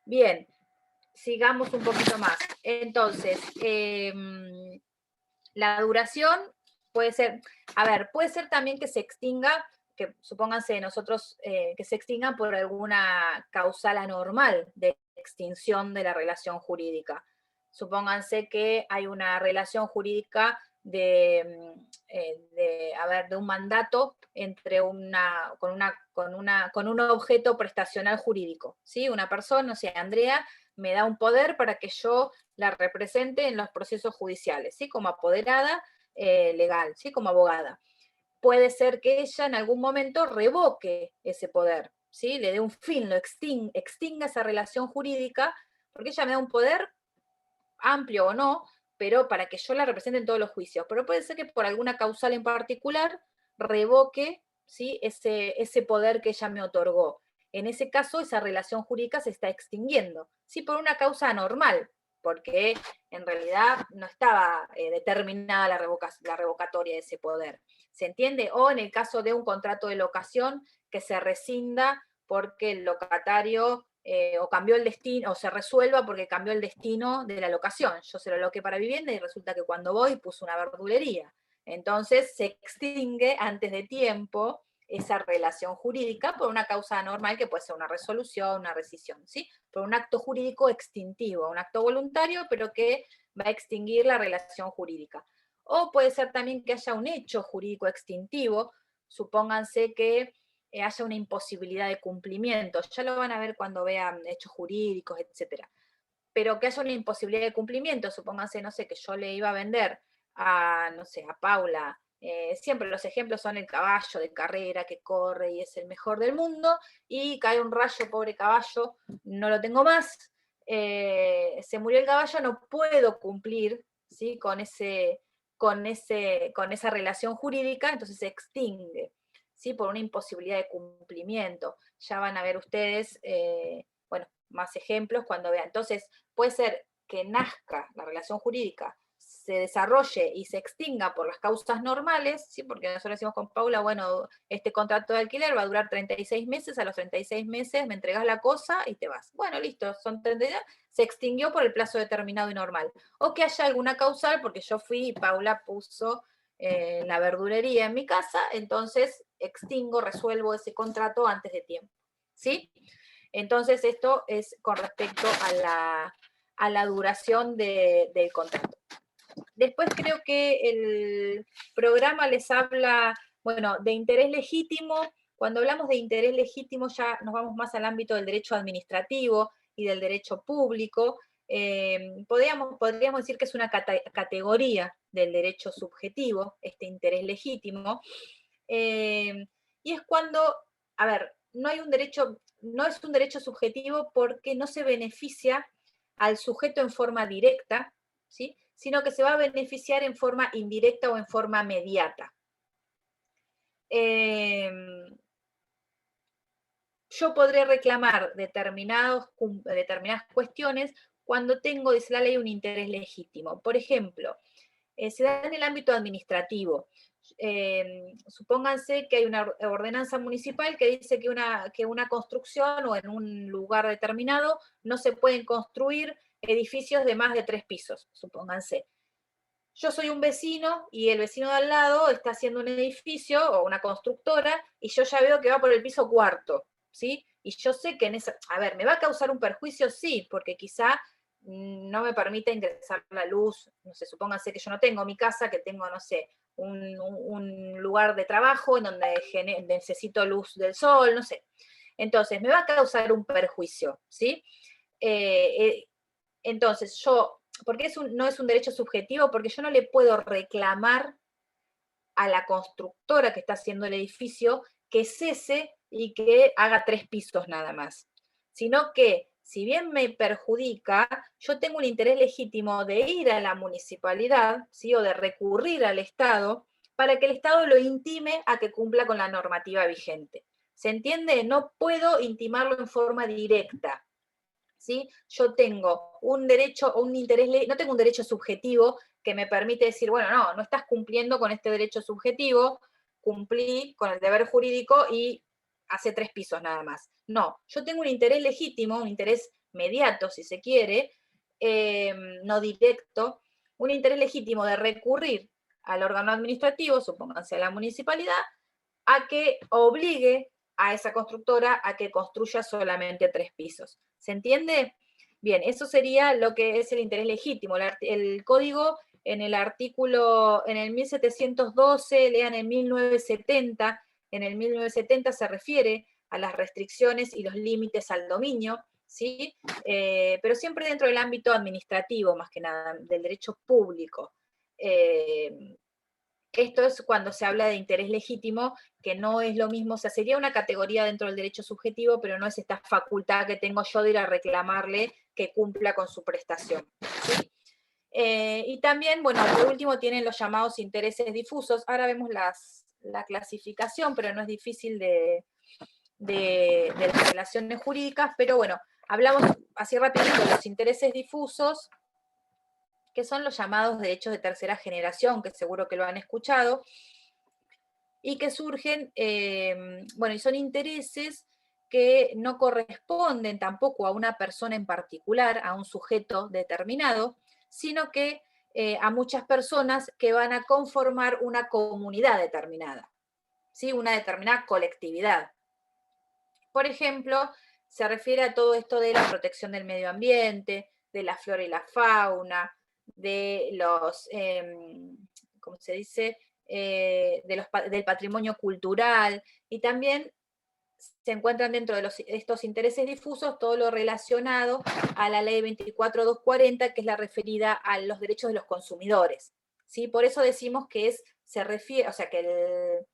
Speaker 1: Bien, sigamos un poquito más. Entonces, la duración puede ser, puede ser también que se extinga, que supónganse nosotros, que se extingan por alguna causal anormal de extinción de la relación jurídica. Supónganse que hay una relación jurídica de un mandato entre con un objeto prestacional jurídico, ¿sí? Una persona, o sea, Andrea, me da un poder para que yo la represente en los procesos judiciales, ¿sí? Como apoderada legal, ¿sí? Como abogada. Puede ser que ella en algún momento revoque ese poder, ¿sí? Le dé un fin, extinga esa relación jurídica, porque ella me da un poder amplio o no, pero para que yo la represente en todos los juicios. Pero puede ser que por alguna causal en particular revoque, ¿sí? ese poder que ella me otorgó. En ese caso, esa relación jurídica se está extinguiendo, ¿sí? Por una causa anormal, porque en realidad no estaba determinada la revocatoria de ese poder. ¿Se entiende? O en el caso de un contrato de locación que se rescinda porque el locatario o cambió el destino, o se resuelva porque cambió el destino de la locación. Yo se lo loqué para vivienda y resulta que cuando voy puse una verdulería. Entonces se extingue antes de tiempo esa relación jurídica por una causa normal que puede ser una resolución, una rescisión, ¿sí? Por un acto jurídico extintivo, un acto voluntario, pero que va a extinguir la relación jurídica. O puede ser también que haya un hecho jurídico extintivo, supónganse que haya una imposibilidad de cumplimiento, ya lo van a ver cuando vean hechos jurídicos, etcétera. Pero que haya una imposibilidad de cumplimiento, supónganse, no sé, que yo le iba a vender a, no sé, a Paula, siempre los ejemplos son el caballo de carrera que corre y es el mejor del mundo, y cae un rayo, pobre caballo, no lo tengo más, se murió el caballo, no puedo cumplir, ¿sí? con esa relación jurídica, entonces se extingue, ¿sí? Por una imposibilidad de cumplimiento. Ya van a ver ustedes, bueno, más ejemplos cuando vean. Entonces, puede ser que nazca la relación jurídica, se desarrolle y se extinga por las causas normales, ¿sí? Porque nosotros decimos con Paula, bueno, este contrato de alquiler va a durar 36 meses, a los 36 meses me entregas la cosa y te vas. Bueno, listo, son 32, se extinguió por el plazo determinado y normal. O que haya alguna causal, porque yo fui y Paula puso la verdulería en mi casa, entonces extingo, resuelvo ese contrato antes de tiempo, ¿sí? Entonces esto es con respecto a la duración del contrato. Después creo que el programa les habla, bueno, de interés legítimo. Cuando hablamos de interés legítimo ya nos vamos más al ámbito del derecho administrativo y del derecho público. Podríamos decir que es una categoría del derecho subjetivo, este interés legítimo. Y es cuando, a ver, no es un derecho subjetivo porque no se beneficia al sujeto en forma directa, ¿sí? Sino que se va a beneficiar en forma indirecta o en forma mediata. Yo podré reclamar determinadas cuestiones cuando tengo, dice la ley, un interés legítimo. Por ejemplo, se da en el ámbito administrativo. Supónganse que hay una ordenanza municipal que dice que una construcción o en un lugar determinado no se pueden construir edificios de más de 3 pisos, supónganse. Yo soy un vecino y el vecino de al lado está haciendo un edificio o una constructora y yo ya veo que va por el piso 4, ¿sí? Y yo sé que a ver, ¿me va a causar un perjuicio? Sí, porque quizá no me permite ingresar la luz, no sé, supónganse que yo no tengo mi casa, que tengo, no sé, un lugar de trabajo en donde necesito luz del sol, no sé. Entonces, me va a causar un perjuicio, ¿sí? Entonces, porque no es un derecho subjetivo, porque yo no le puedo reclamar a la constructora que está haciendo el edificio que cese y que haga 3 pisos nada más, sino que, si bien me perjudica, yo tengo un interés legítimo de ir a la municipalidad, ¿sí? O de recurrir al Estado, para que el Estado lo intime a que cumpla con la normativa vigente. ¿Se entiende? No puedo intimarlo en forma directa, ¿sí? Yo tengo un derecho o un interés, no tengo un derecho subjetivo que me permite decir, bueno, no estás cumpliendo con este derecho subjetivo, cumplí con el deber jurídico y hace 3 pisos nada más. No, yo tengo un interés legítimo, un interés mediato, si se quiere, no directo, un interés legítimo de recurrir al órgano administrativo, supónganse a la municipalidad, a que obligue a esa constructora a que construya solamente 3 pisos. ¿Se entiende? Bien, eso sería lo que es el interés legítimo. El código en el artículo, en el 1712, lean en 1970, en el 1970 se refiere a las restricciones y los límites al dominio, ¿sí? Pero siempre dentro del ámbito administrativo, más que nada, del derecho público. Esto es cuando se habla de interés legítimo, que no es lo mismo, o sea, sería una categoría dentro del derecho subjetivo, pero no es esta facultad que tengo yo de ir a reclamarle que cumpla con su prestación, ¿sí? Y también, bueno, por último tienen los llamados intereses difusos. Ahora vemos la clasificación, pero no es difícil de las relaciones jurídicas, pero bueno, hablamos así rapidito de los intereses difusos, que son los llamados derechos de tercera generación, que seguro que lo han escuchado, y que surgen, bueno, y son intereses que no corresponden tampoco a una persona en particular, a un sujeto determinado, sino que a muchas personas que van a conformar una comunidad determinada. ¿sí? Una determinada colectividad. Por ejemplo, se refiere a todo esto de la protección del medio ambiente, de la flora y la fauna, de los, ¿cómo se dice? Del patrimonio cultural, y también se encuentran dentro de estos intereses difusos todo lo relacionado a la ley 24240, que es la referida a los derechos de los consumidores, ¿sí? Por eso decimos que se refiere, o sea, que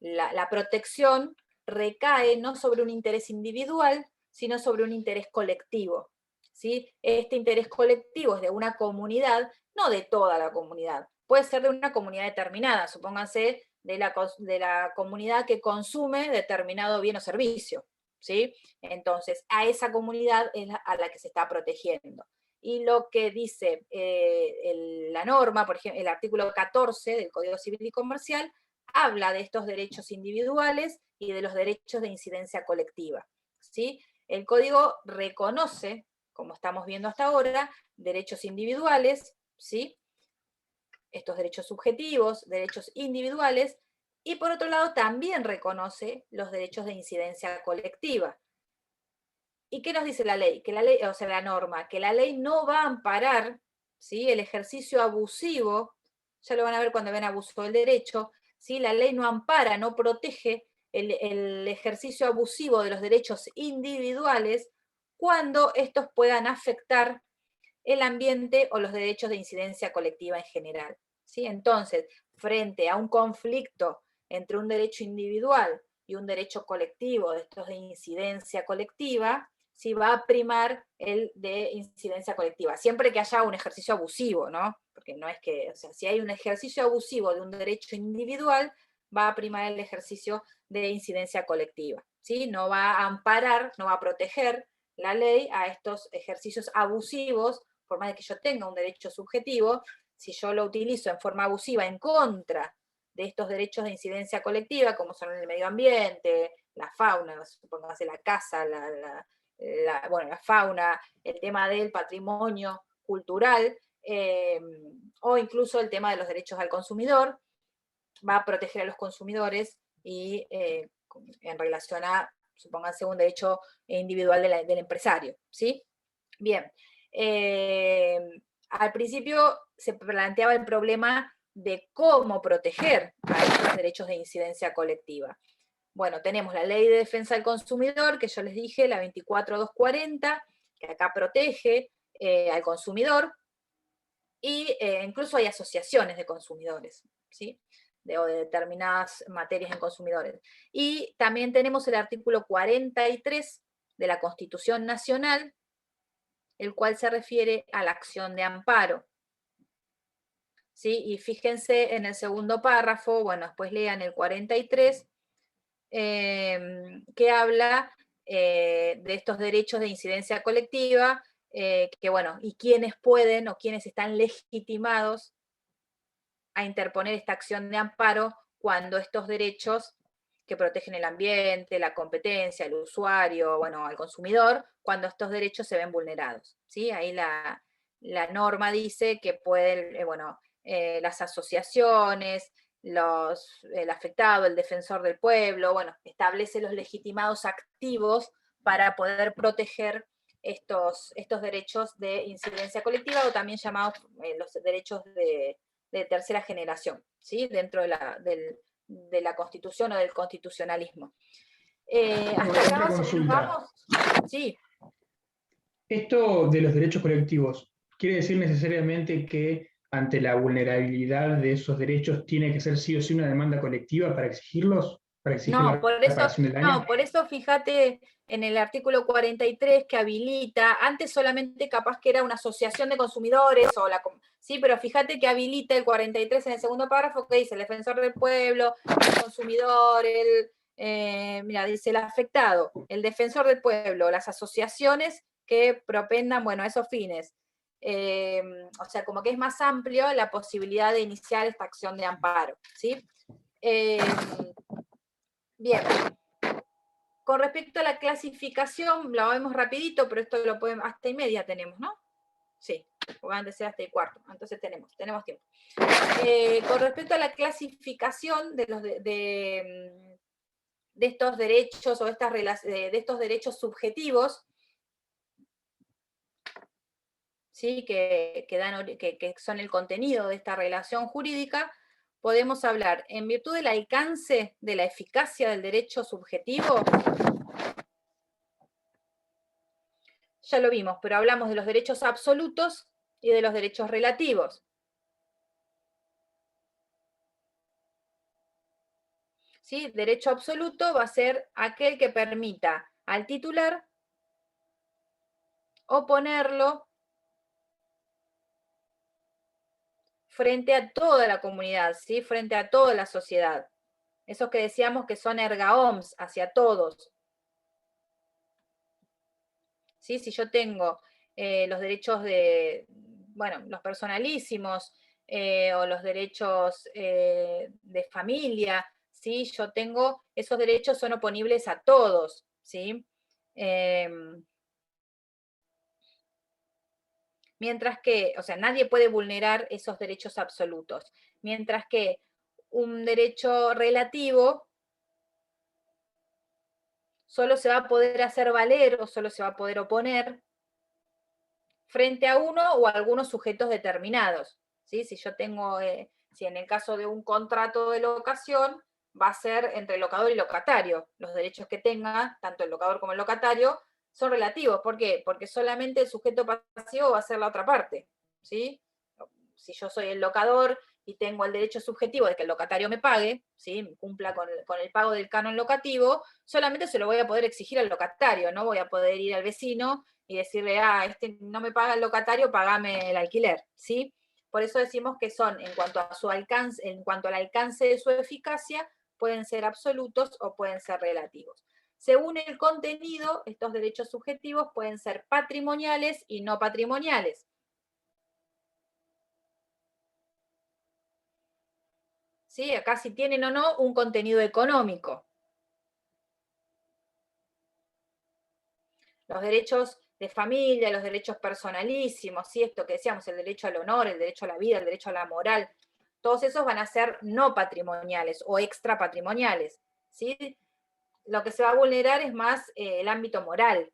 Speaker 1: la protección recae no sobre un interés individual, sino sobre un interés colectivo, ¿sí? Este interés colectivo es de una comunidad, no de toda la comunidad, puede ser de una comunidad determinada, supónganse de la comunidad que consume determinado bien o servicio, ¿sí? Entonces, a esa comunidad es a la que se está protegiendo. Y lo que dice la norma, por ejemplo, el artículo 14 del Código Civil y Comercial, habla de estos derechos individuales y de los derechos de incidencia colectiva, ¿sí? El Código reconoce, como estamos viendo hasta ahora, derechos individuales, ¿sí? Estos derechos subjetivos, derechos individuales, y por otro lado también reconoce los derechos de incidencia colectiva. ¿Y qué nos dice la ley? Que la ley, o sea, la norma, que la ley no va a amparar, ¿sí? El ejercicio abusivo, ya lo van a ver cuando ven abuso del derecho, ¿sí? La ley no ampara, no protege el ejercicio abusivo de los derechos individuales cuando estos puedan afectar el ambiente o los derechos de incidencia colectiva en general, ¿sí? Entonces, frente a un conflicto entre un derecho individual y un derecho colectivo, de estos de incidencia colectiva, ¿sí? Va a primar el de incidencia colectiva, siempre que haya un ejercicio abusivo, ¿no? Porque no es que, o sea, si hay un ejercicio abusivo de un derecho individual, va a primar el ejercicio de incidencia colectiva, ¿sí? No va a amparar, no va a proteger la ley a estos ejercicios abusivos, por más de que yo tenga un derecho subjetivo, si yo lo utilizo en forma abusiva en contra de estos derechos de incidencia colectiva, como son el medio ambiente, la fauna, supongamos la casa, la fauna, el tema del patrimonio cultural, o incluso el tema de los derechos al consumidor, va a proteger a los consumidores y en relación a, supónganse, un derecho individual del empresario, ¿sí? Bien. Al principio se planteaba el problema de cómo proteger a estos derechos de incidencia colectiva. Bueno, tenemos la Ley de Defensa del Consumidor, que yo les dije, la 24240, que acá protege al consumidor, y incluso hay asociaciones de consumidores, ¿sí? O de determinadas materias en consumidores. Y también tenemos el artículo 43 de la Constitución Nacional, el cual se refiere a la acción de amparo, ¿sí? Y fíjense en el segundo párrafo, bueno, después lean el 43, que habla de estos derechos de incidencia colectiva, que bueno, y quiénes pueden o quiénes están legitimados a interponer esta acción de amparo cuando estos derechos que protegen el ambiente, la competencia, el usuario, bueno, al consumidor, cuando estos derechos se ven vulnerados, ¿sí? Ahí la norma dice que pueden, las asociaciones, el afectado, el defensor del pueblo, bueno, establece los legitimados activos para poder proteger estos derechos de incidencia colectiva, o también llamados los derechos de tercera generación, ¿sí? Dentro de la Constitución o del constitucionalismo. ¿Hasta acá vamos? Sí.
Speaker 19: Esto de los derechos colectivos, ¿quiere decir necesariamente que ante la vulnerabilidad de esos derechos tiene que ser sí o sí una demanda colectiva para exigirlos? ¿Para exigir la reparación del daño?
Speaker 1: No, por eso fíjate en el artículo 43 que habilita, antes solamente capaz que era una asociación de consumidores, sí, pero fíjate que habilita el 43 en el segundo párrafo que dice el defensor del pueblo, el consumidor, mira, dice el afectado, el defensor del pueblo, las asociaciones que propendan, bueno, a esos fines. O sea, como que es más amplio la posibilidad de iniciar esta acción de amparo, ¿sí? Bien. Con respecto a la clasificación, la vemos rapidito, pero esto lo podemos, hasta y media tenemos, ¿no? Sí. porque van a ser hasta el cuarto, entonces tenemos tiempo. Con respecto a la clasificación de estos derechos o de estos derechos subjetivos, ¿sí? que son el contenido de esta relación jurídica, podemos hablar en virtud del alcance de la eficacia del derecho subjetivo. Ya lo vimos, pero hablamos de los derechos absolutos y de los derechos relativos. ¿Sí? Derecho absoluto va a ser aquel que permita al titular oponerlo frente a toda la comunidad, ¿sí? Frente a toda la sociedad. Esos que decíamos que son erga omnes, hacia todos. ¿Sí? Si yo tengo los derechos los personalísimos, o los derechos de familia, ¿sí? Yo tengo, esos derechos son oponibles a todos, ¿sí? Mientras que, o sea, nadie puede vulnerar esos derechos absolutos, mientras que un derecho relativo solo se va a poder hacer valer o solo se va a poder oponer frente a uno o a algunos sujetos determinados, ¿sí? Si yo tengo, si en el caso de un contrato de locación, va a ser entre locador y locatario. Los derechos que tenga, tanto el locador como el locatario, son relativos. ¿Por qué? Porque solamente el sujeto pasivo va a ser la otra parte, ¿sí? Si yo soy el locador y tengo el derecho subjetivo de que el locatario me pague, ¿sí? Cumpla con el pago del canon locativo, solamente se lo voy a poder exigir al locatario, no voy a poder ir al vecino y decirle, este no me paga el locatario, pagame el alquiler, ¿sí? Por eso decimos que son, en cuanto a su alcance, en cuanto al alcance de su eficacia, pueden ser absolutos o pueden ser relativos. Según el contenido, estos derechos subjetivos pueden ser patrimoniales y no patrimoniales. ¿Sí? Acá si tienen o no un contenido económico. Los derechos de familia, los derechos personalísimos, ¿sí? Esto que decíamos, el derecho al honor, el derecho a la vida, el derecho a la moral, todos esos van a ser no patrimoniales o extrapatrimoniales, ¿sí? Lo que se va a vulnerar es más el ámbito moral.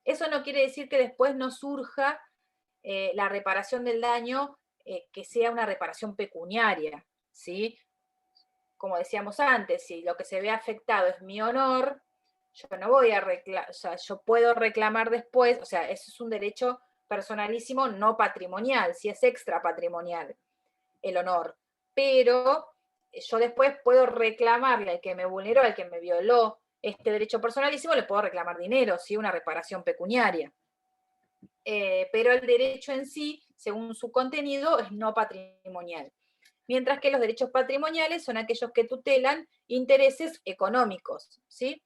Speaker 1: Eso no quiere decir que después no surja la reparación del daño, que sea una reparación pecuniaria, ¿sí? Como decíamos antes, si lo que se ve afectado es mi honor, yo no voy a reclamar, o sea, yo puedo reclamar después, o sea, eso es un derecho personalísimo no patrimonial, si es extrapatrimonial el honor, pero yo después puedo reclamarle al que me vulneró, al que me violó este derecho personalísimo, le puedo reclamar dinero, ¿sí? Una reparación pecuniaria. Pero el derecho en sí, según su contenido, es no patrimonial. Mientras que los derechos patrimoniales son aquellos que tutelan intereses económicos, ¿sí?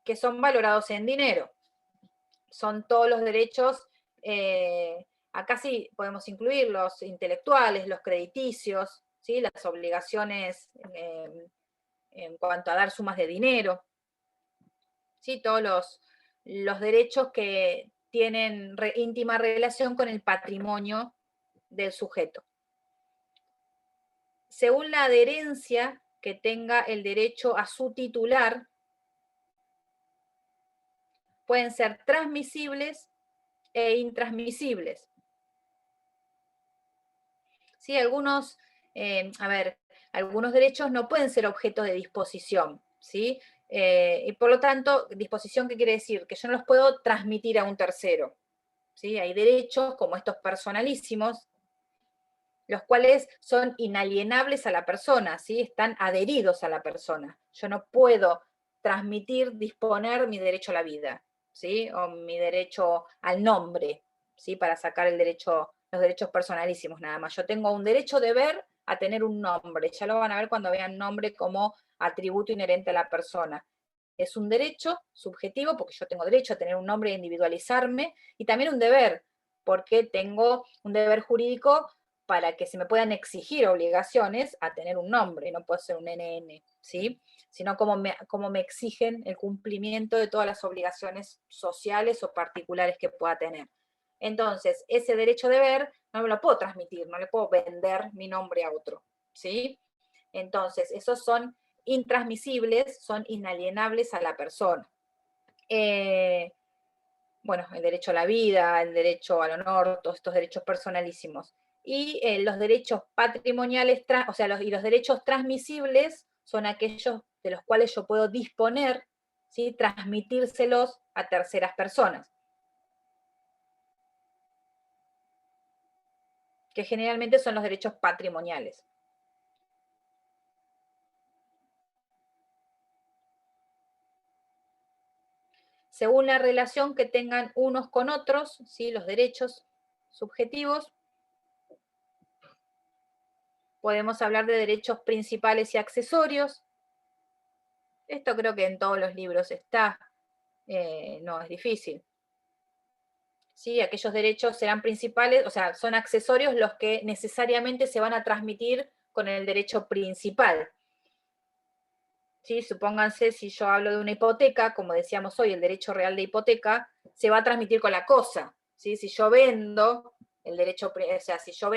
Speaker 1: Que son valorados en dinero. Son todos los derechos, acá sí podemos incluir los intelectuales, los crediticios, ¿sí? Las obligaciones en cuanto a dar sumas de dinero, ¿sí? Todos los derechos que tienen íntima relación con el patrimonio del sujeto. Según la adherencia que tenga el derecho a su titular, pueden ser transmisibles e intransmisibles. Sí, algunos derechos no pueden ser objeto de disposición, ¿sí? Y por lo tanto, disposición, ¿qué quiere decir? Que yo no los puedo transmitir a un tercero, ¿sí? Hay derechos, como estos personalísimos, los cuales son inalienables a la persona, ¿sí? Están adheridos a la persona. Yo no puedo transmitir, disponer mi derecho a la vida, ¿sí? O mi derecho al nombre, ¿sí? Para sacar los derechos personalísimos nada más. Yo tengo un derecho deber a tener un nombre. Ya lo van a ver cuando vean nombre como atributo inherente a la persona. Es un derecho subjetivo porque yo tengo derecho a tener un nombre e individualizarme, y también un deber, porque tengo un deber jurídico para que se me puedan exigir obligaciones a tener un nombre, no puedo ser un NN, ¿sí? Sino como me exigen el cumplimiento de todas las obligaciones sociales o particulares que pueda tener. Entonces, ese derecho de ver no me lo puedo transmitir, no le puedo vender mi nombre a otro, ¿sí? Entonces, esos son intransmisibles, son inalienables a la persona. Bueno, el derecho a la vida, el derecho al honor, todos estos derechos personalísimos. Y los derechos patrimoniales, y los derechos transmisibles son aquellos de los cuales yo puedo disponer, ¿sí? Transmitírselos a terceras personas. Que generalmente son los derechos patrimoniales. Según la relación que tengan unos con otros, ¿sí? Los derechos subjetivos, podemos hablar de derechos principales y accesorios. Esto creo que en todos los libros está, no es difícil. ¿Sí? Aquellos derechos serán principales, o sea, son accesorios los que necesariamente se van a transmitir con el derecho principal. ¿Sí? Supónganse, si yo hablo de una hipoteca, como decíamos hoy, el derecho real de hipoteca, se va a transmitir con la cosa. ¿Sí? Si yo vendo el derecho, o sea, si yo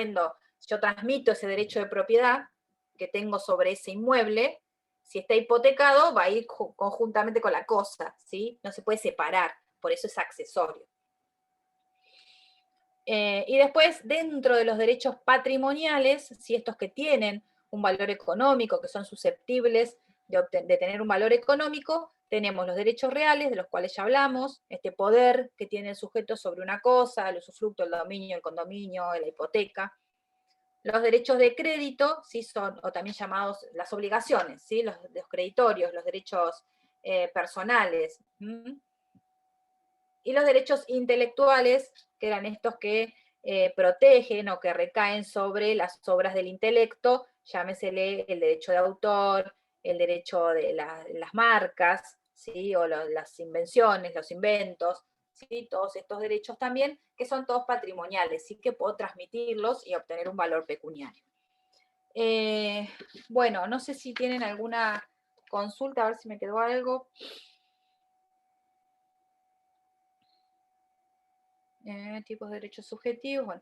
Speaker 1: transmito ese derecho de propiedad que tengo sobre ese inmueble, si está hipotecado, va a ir conjuntamente con la cosa, ¿sí? No se puede separar, por eso es accesorio. Y después, dentro de los derechos patrimoniales, ¿sí? Estos que tienen un valor económico, que son susceptibles de tener un valor económico, tenemos los derechos reales, de los cuales ya hablamos, este poder que tiene el sujeto sobre una cosa, el usufructo, el dominio, el condominio, la hipoteca. Los derechos de crédito, ¿sí? Son, o también llamados las obligaciones, ¿sí? Los creditorios, los derechos personales. Y los derechos intelectuales, que eran estos que protegen o que recaen sobre las obras del intelecto, llámesele el derecho de autor, el derecho de las marcas, ¿sí? O las invenciones, los inventos, ¿sí? Todos estos derechos también, que son todos patrimoniales, sí que puedo transmitirlos y obtener un valor pecuniario. Bueno, no sé si tienen alguna consulta, a ver si me quedó algo. Tipos de derechos subjetivos, bueno.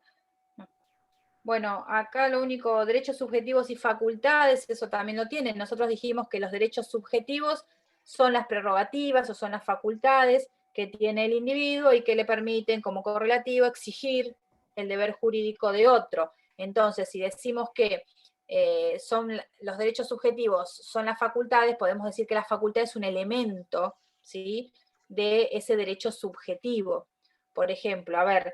Speaker 1: Bueno, acá lo único, derechos subjetivos y facultades, eso también lo tienen. Nosotros dijimos que los derechos subjetivos son las prerrogativas o son las facultades que tiene el individuo y que le permiten como correlativo exigir el deber jurídico de otro. Entonces, si decimos que son los derechos subjetivos son las facultades, podemos decir que la facultad es un elemento, ¿sí? De ese derecho subjetivo. Por ejemplo, a ver,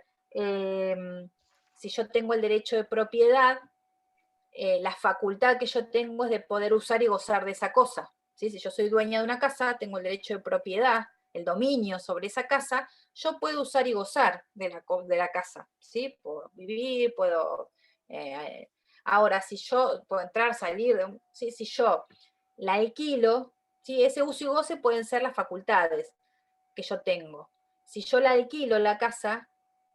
Speaker 1: si yo tengo el derecho de propiedad, la facultad que yo tengo es de poder usar y gozar de esa cosa. ¿Sí? Si yo soy dueña de una casa, tengo el derecho de propiedad, el dominio sobre esa casa, yo puedo usar y gozar de la casa. ¿Sí? Puedo vivir, puedo... ahora, si yo puedo entrar, salir, ¿sí? Si yo la alquilo, ¿sí? Ese uso y goce pueden ser las facultades que yo tengo. Si yo la alquilo la casa,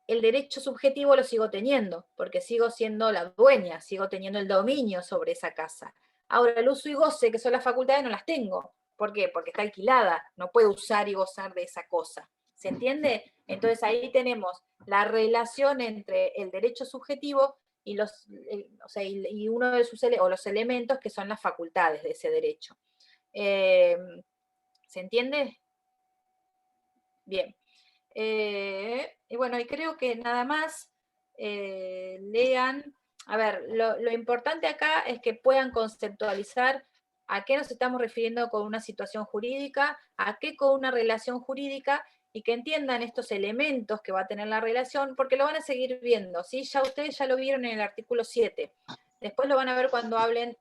Speaker 1: el derecho subjetivo lo sigo teniendo, porque sigo siendo la dueña, sigo teniendo el dominio sobre esa casa. Ahora, el uso y goce, que son las facultades, no las tengo. ¿Por qué? Porque está alquilada, no puedo usar y gozar de esa cosa. ¿Se entiende? Entonces ahí tenemos la relación entre el derecho subjetivo y uno de los elementos que son las facultades de ese derecho. ¿Se entiende? Bien. Y bueno, y creo que nada más lean. A ver, lo importante acá es que puedan conceptualizar a qué nos estamos refiriendo con una situación jurídica, a qué con una relación jurídica, y que entiendan estos elementos que va a tener la relación, porque lo van a seguir viendo, ¿sí? Ya ustedes ya lo vieron en el artículo 7. Después lo van a ver cuando hablen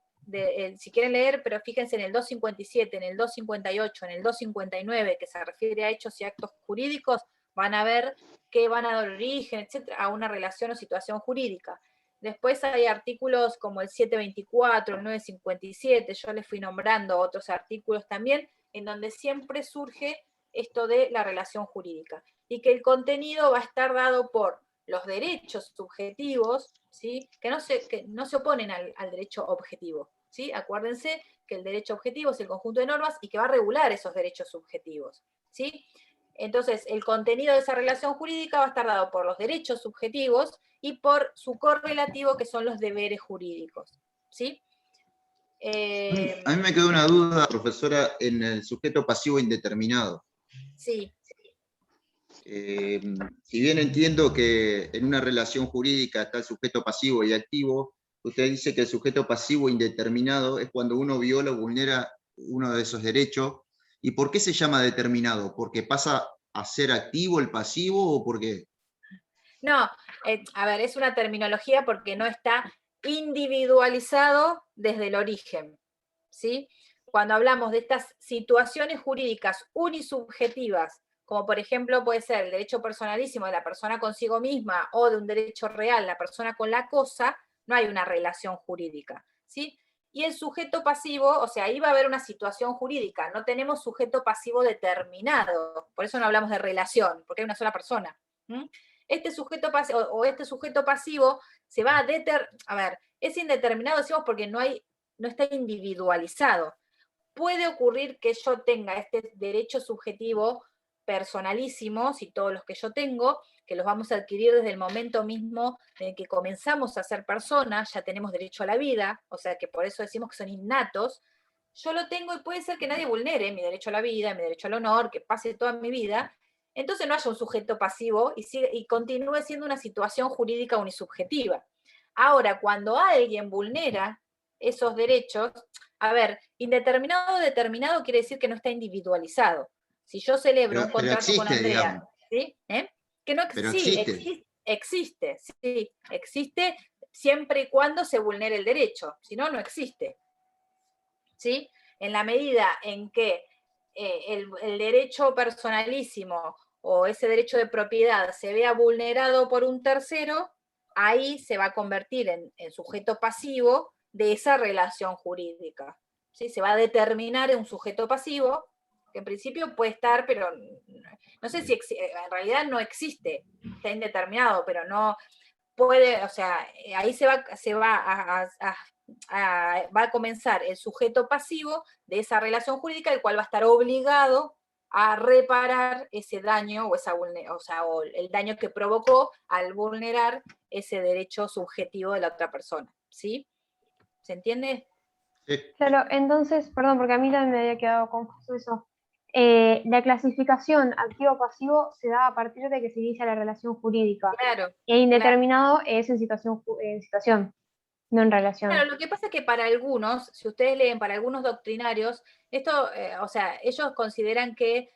Speaker 1: si quieren leer, pero fíjense en el 257, en el 258, en el 259, que se refiere a hechos y actos jurídicos, van a ver que van a dar origen, etcétera, a una relación o situación jurídica. Después hay artículos como el 724, el 957, yo les fui nombrando otros artículos también, en donde siempre surge esto de la relación jurídica. Y que el contenido va a estar dado por los derechos subjetivos, ¿sí? que no se oponen al derecho objetivo. ¿Sí? Acuérdense que el derecho objetivo es el conjunto de normas y que va a regular esos derechos subjetivos. ¿Sí? Entonces, el contenido de esa relación jurídica va a estar dado por los derechos subjetivos y por su correlativo, que son los deberes jurídicos. ¿Sí?
Speaker 20: A mí me quedó una duda, profesora, en el sujeto pasivo indeterminado.
Speaker 1: Sí.
Speaker 20: Si bien entiendo que en una relación jurídica está el sujeto pasivo y activo, usted dice que el sujeto pasivo indeterminado es cuando uno viola o vulnera uno de esos derechos. ¿Y por qué se llama determinado? ¿Porque pasa a ser activo el pasivo o por qué?
Speaker 1: No, a ver, es una terminología porque no está individualizado desde el origen, ¿sí? Cuando hablamos de estas situaciones jurídicas unisubjetivas, como por ejemplo puede ser el derecho personalísimo de la persona consigo misma o de un derecho real, la persona con la cosa, no hay una relación jurídica, ¿sí? Y el sujeto pasivo, o sea, ahí va a haber una situación jurídica, no tenemos sujeto pasivo determinado, por eso no hablamos de relación, porque hay una sola persona. Este sujeto pasivo, o este sujeto pasivo se va a ver, es indeterminado, decimos, porque no está individualizado. Puede ocurrir que yo tenga este derecho subjetivo personalísimo, si todos los que yo tengo, que los vamos a adquirir desde el momento mismo en que comenzamos a ser personas, ya tenemos derecho a la vida, o sea que por eso decimos que son innatos. Yo lo tengo y puede ser que nadie vulnere mi derecho a la vida, mi derecho al honor, que pase toda mi vida, entonces no haya un sujeto pasivo y continúe siendo una situación jurídica unisubjetiva. Ahora, cuando alguien vulnera esos derechos, a ver, indeterminado o determinado quiere decir que no está individualizado. Si yo celebro un contrato
Speaker 20: existe,
Speaker 1: con Andrea,
Speaker 20: digamos.
Speaker 1: ¿sí? Que no
Speaker 20: Pero
Speaker 1: sí, existe, sí, existe siempre y cuando se vulnere el derecho, si no, no existe. ¿Sí? En la medida en que el derecho personalísimo o ese derecho de propiedad se vea vulnerado por un tercero, ahí se va a convertir en sujeto pasivo de esa relación jurídica. ¿Sí? Se va a determinar en un sujeto pasivo, que en principio puede estar, pero no sé si en realidad no existe, está indeterminado, pero no puede, o sea, ahí va a comenzar el sujeto pasivo de esa relación jurídica, el cual va a estar obligado a reparar ese daño o el daño que provocó al vulnerar ese derecho subjetivo de la otra persona, ¿sí? ¿Se entiende?
Speaker 8: Claro, entonces, perdón, porque a mí también me había quedado confuso eso. La clasificación activo-pasivo se da a partir de que se inicia la relación jurídica.
Speaker 1: Claro.
Speaker 8: E indeterminado es en situación, no en relación.
Speaker 1: Claro, lo que pasa es que para algunos, si ustedes leen para algunos doctrinarios, esto, o sea, ellos consideran que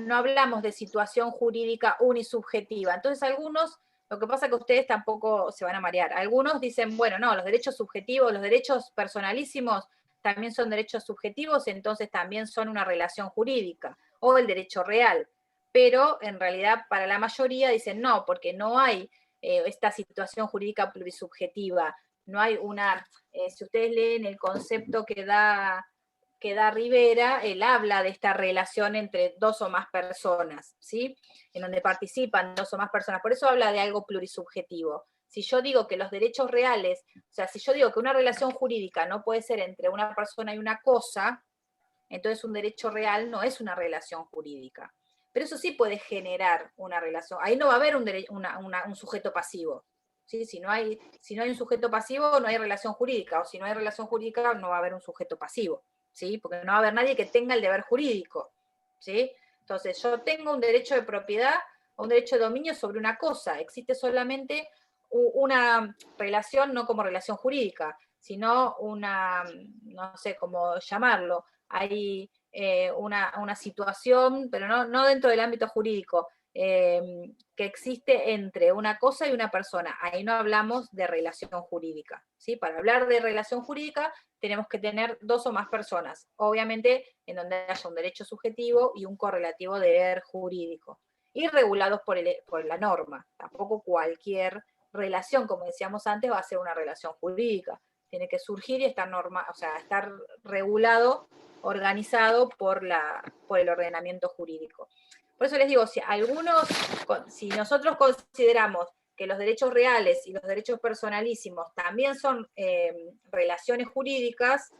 Speaker 1: no hablamos de situación jurídica unisubjetiva. Entonces algunos, lo que pasa es que ustedes tampoco se van a marear. Algunos dicen, bueno, no, los derechos subjetivos, los derechos personalísimos también son derechos subjetivos, entonces también son una relación jurídica, o el derecho real. Pero en realidad para la mayoría dicen no, porque no hay esta situación jurídica plurisubjetiva. No hay si ustedes leen el concepto que da Rivera, él habla de esta relación entre dos o más personas, ¿sí? En donde participan dos o más personas. Por eso habla de algo plurisubjetivo. Si yo digo que los derechos reales, o sea, si yo digo que una relación jurídica no puede ser entre una persona y una cosa, entonces un derecho real no es una relación jurídica. Pero eso sí puede generar una relación. Ahí no va a haber un sujeto pasivo. ¿Sí? Si no hay un sujeto pasivo, no hay relación jurídica, o si no hay relación jurídica, no va a haber un sujeto pasivo, ¿sí? Porque no va a haber nadie que tenga el deber jurídico, ¿sí? Entonces, yo tengo un derecho de propiedad o un derecho de dominio sobre una cosa, existe solamente una relación, no como relación jurídica, sino no sé cómo llamarlo, hay una situación, pero no dentro del ámbito jurídico, que existe entre una cosa y una persona. Ahí no hablamos de relación jurídica, ¿sí? Para hablar de relación jurídica tenemos que tener dos o más personas, obviamente en donde haya un derecho subjetivo y un correlativo deber jurídico, y regulados por la norma. Tampoco cualquier relación, como decíamos antes, va a ser una relación jurídica. Tiene que surgir y estar estar regulado, organizado por el ordenamiento jurídico. Por eso les digo, si nosotros consideramos que los derechos reales y los derechos personalísimos también son relaciones jurídicas,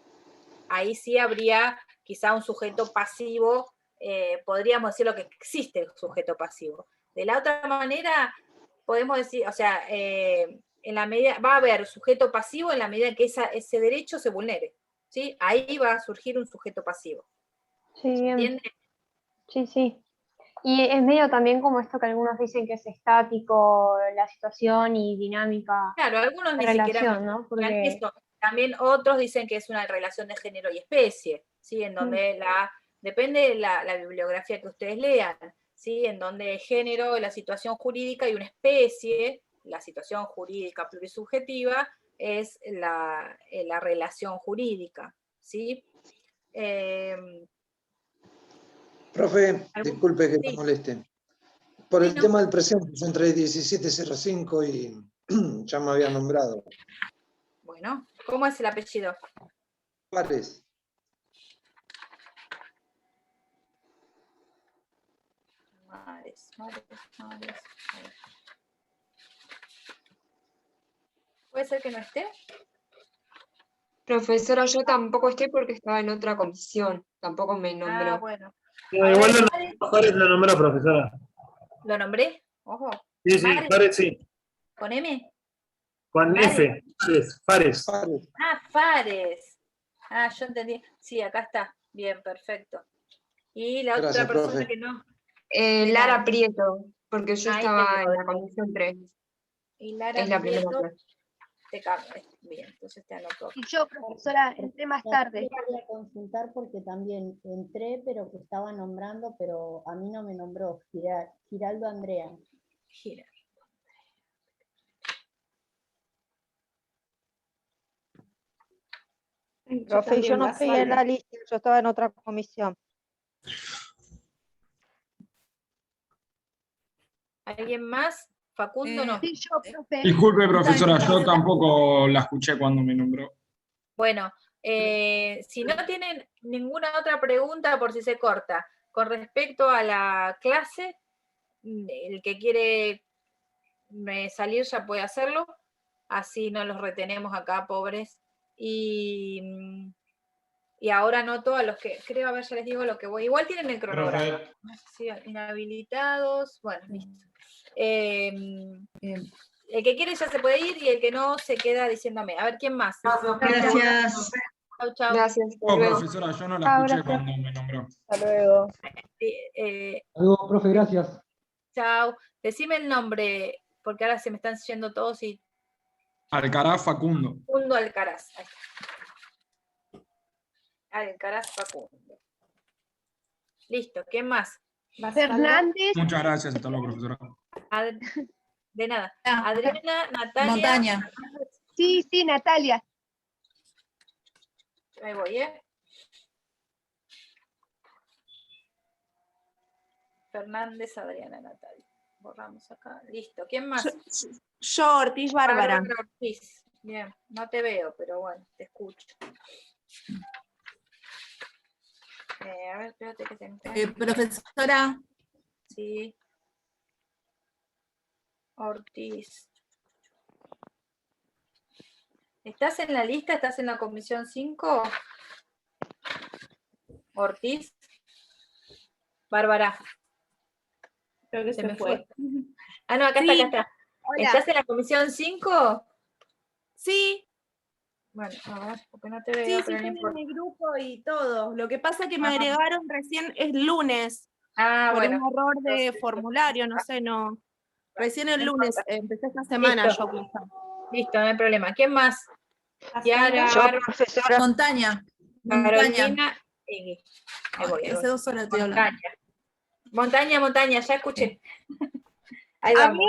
Speaker 1: ahí sí habría quizá un sujeto pasivo podríamos decir lo que existe el sujeto pasivo. De la otra manera, podemos decir, o sea, en la medida, va a haber sujeto pasivo en la medida que ese derecho se vulnere, ¿sí? Ahí va a surgir un sujeto pasivo.
Speaker 8: Sí, bien.
Speaker 1: ¿Entiende?
Speaker 8: Sí, sí. Y es medio también como esto que algunos dicen que es estático la situación y dinámica.
Speaker 1: Claro, algunos
Speaker 8: la
Speaker 1: ni
Speaker 8: relación,
Speaker 1: siquiera
Speaker 8: ¿no?
Speaker 1: plantean
Speaker 8: Porque
Speaker 1: eso. También otros dicen que es una relación de género y especie, ¿sí? En donde depende de la bibliografía que ustedes lean, ¿sí? En donde género es la situación jurídica y una especie, la situación jurídica plurisubjetiva, es la relación jurídica, ¿sí?
Speaker 21: Profe, disculpe que
Speaker 1: Sí.
Speaker 21: te moleste. Por el
Speaker 1: Sí, no.
Speaker 21: tema del presente, yo entré 1705 y ya me había nombrado.
Speaker 1: Bueno, ¿cómo es el apellido?
Speaker 21: Juárez.
Speaker 1: Mares. ¿Puede ser que no esté?
Speaker 22: Profesora, yo tampoco estoy porque estaba en otra comisión, tampoco me nombró.
Speaker 1: Ah, bueno.
Speaker 6: No, igual Juárez lo nombró, profesora.
Speaker 1: ¿Lo nombré? Ojo.
Speaker 6: Sí, sí,
Speaker 1: Mares.
Speaker 6: Juárez sí.
Speaker 1: ¿Con M?
Speaker 6: Con
Speaker 1: Fares.
Speaker 6: F. Fares.
Speaker 1: Ah, Fares. Ah, yo entendí. Sí, acá está. Bien, perfecto. Y la
Speaker 21: Gracias,
Speaker 1: otra persona
Speaker 21: profe.
Speaker 1: que no.
Speaker 22: Lara Prieto, porque yo
Speaker 1: Ahí
Speaker 22: estaba
Speaker 1: te
Speaker 22: en
Speaker 1: digo.
Speaker 22: la comisión 3.
Speaker 1: Y Lara
Speaker 22: Es la primera
Speaker 1: Prieto,
Speaker 22: clase.
Speaker 1: te cambio. Bien, entonces te anoto.
Speaker 8: y yo, profesora, entré más tarde.
Speaker 2: Quería consultar porque también entré, pero que estaba nombrando, pero a mí no me nombró. Giraldo Andrea.
Speaker 1: Gira.
Speaker 23: Profe, yo no estoy en la lista, yo estaba en otra comisión.
Speaker 1: ¿Alguien más? ¿Facundo no?
Speaker 8: Sí, yo, profe.
Speaker 24: Disculpe, profesora, yo tampoco la escuché cuando me nombró.
Speaker 1: Bueno, si no tienen ninguna otra pregunta, por si se corta, con respecto a la clase, el que quiere salir ya puede hacerlo, así no los retenemos acá, pobres. Y ahora anoto a los que, creo, a ver, ya les digo lo que voy. Igual tienen el cronograma. No sé si inhabilitados, bueno, listo. El que quiere ya se puede ir y el que no se queda diciéndome. A ver, ¿quién más?
Speaker 23: Gracias.
Speaker 1: Chau, chau.
Speaker 22: Gracias.
Speaker 24: Oh, profesora, yo no la escuché cuando me nombró.
Speaker 23: Hasta luego.
Speaker 25: Algo, profe, gracias.
Speaker 1: Chao. Decime el nombre, porque ahora se me están yendo todos y...
Speaker 24: Alcaraz Facundo.
Speaker 1: Facundo Alcaraz. Ahí está. Alcaraz Facundo. Listo, ¿quién más?
Speaker 8: Fernández.
Speaker 24: Muchas gracias, hasta luego, profesora.
Speaker 1: De nada. Adriana, Natalia.
Speaker 26: Montaña.
Speaker 8: Sí, sí, Natalia.
Speaker 1: Ahí voy, ¿eh? Fernández, Adriana, Natalia. Borramos acá. Listo. ¿Quién más?
Speaker 27: Yo, Ortiz Bárbara.
Speaker 1: Ortiz. Bien, no te veo, pero bueno, te escucho. A ver, espérate que te encuentre.
Speaker 26: Profesora.
Speaker 1: Sí. Ortiz. ¿Estás en la lista? ¿Estás en la comisión 5? Ortiz. Bárbara.
Speaker 27: Creo que se fue.
Speaker 1: Ah, no, acá
Speaker 27: Sí.
Speaker 1: está, acá está.
Speaker 27: Hola.
Speaker 1: ¿Estás en la comisión 5?
Speaker 27: Sí.
Speaker 1: Bueno, a ver, porque no te veo,
Speaker 27: Sí, sí,
Speaker 1: pero no
Speaker 27: estoy en
Speaker 1: importa.
Speaker 27: mi grupo y todo. Lo que pasa es que me
Speaker 1: Ah.
Speaker 27: agregaron recién el lunes.
Speaker 1: Ah,
Speaker 27: por
Speaker 1: bueno.
Speaker 27: un error de formulario, no sé, no. Recién el
Speaker 1: No
Speaker 27: lunes,
Speaker 1: importa.
Speaker 27: empecé esta semana
Speaker 1: Listo.
Speaker 27: yo a aplicar.
Speaker 1: Listo, no hay problema. ¿Quién más? Kiara,
Speaker 23: Yo, profesora.
Speaker 26: Montaña.
Speaker 1: Carolina. Ahí voy,
Speaker 26: Hace 2 horas estoy hablando.
Speaker 1: Montaña, ya escuché. Ahí
Speaker 26: A
Speaker 1: vamos.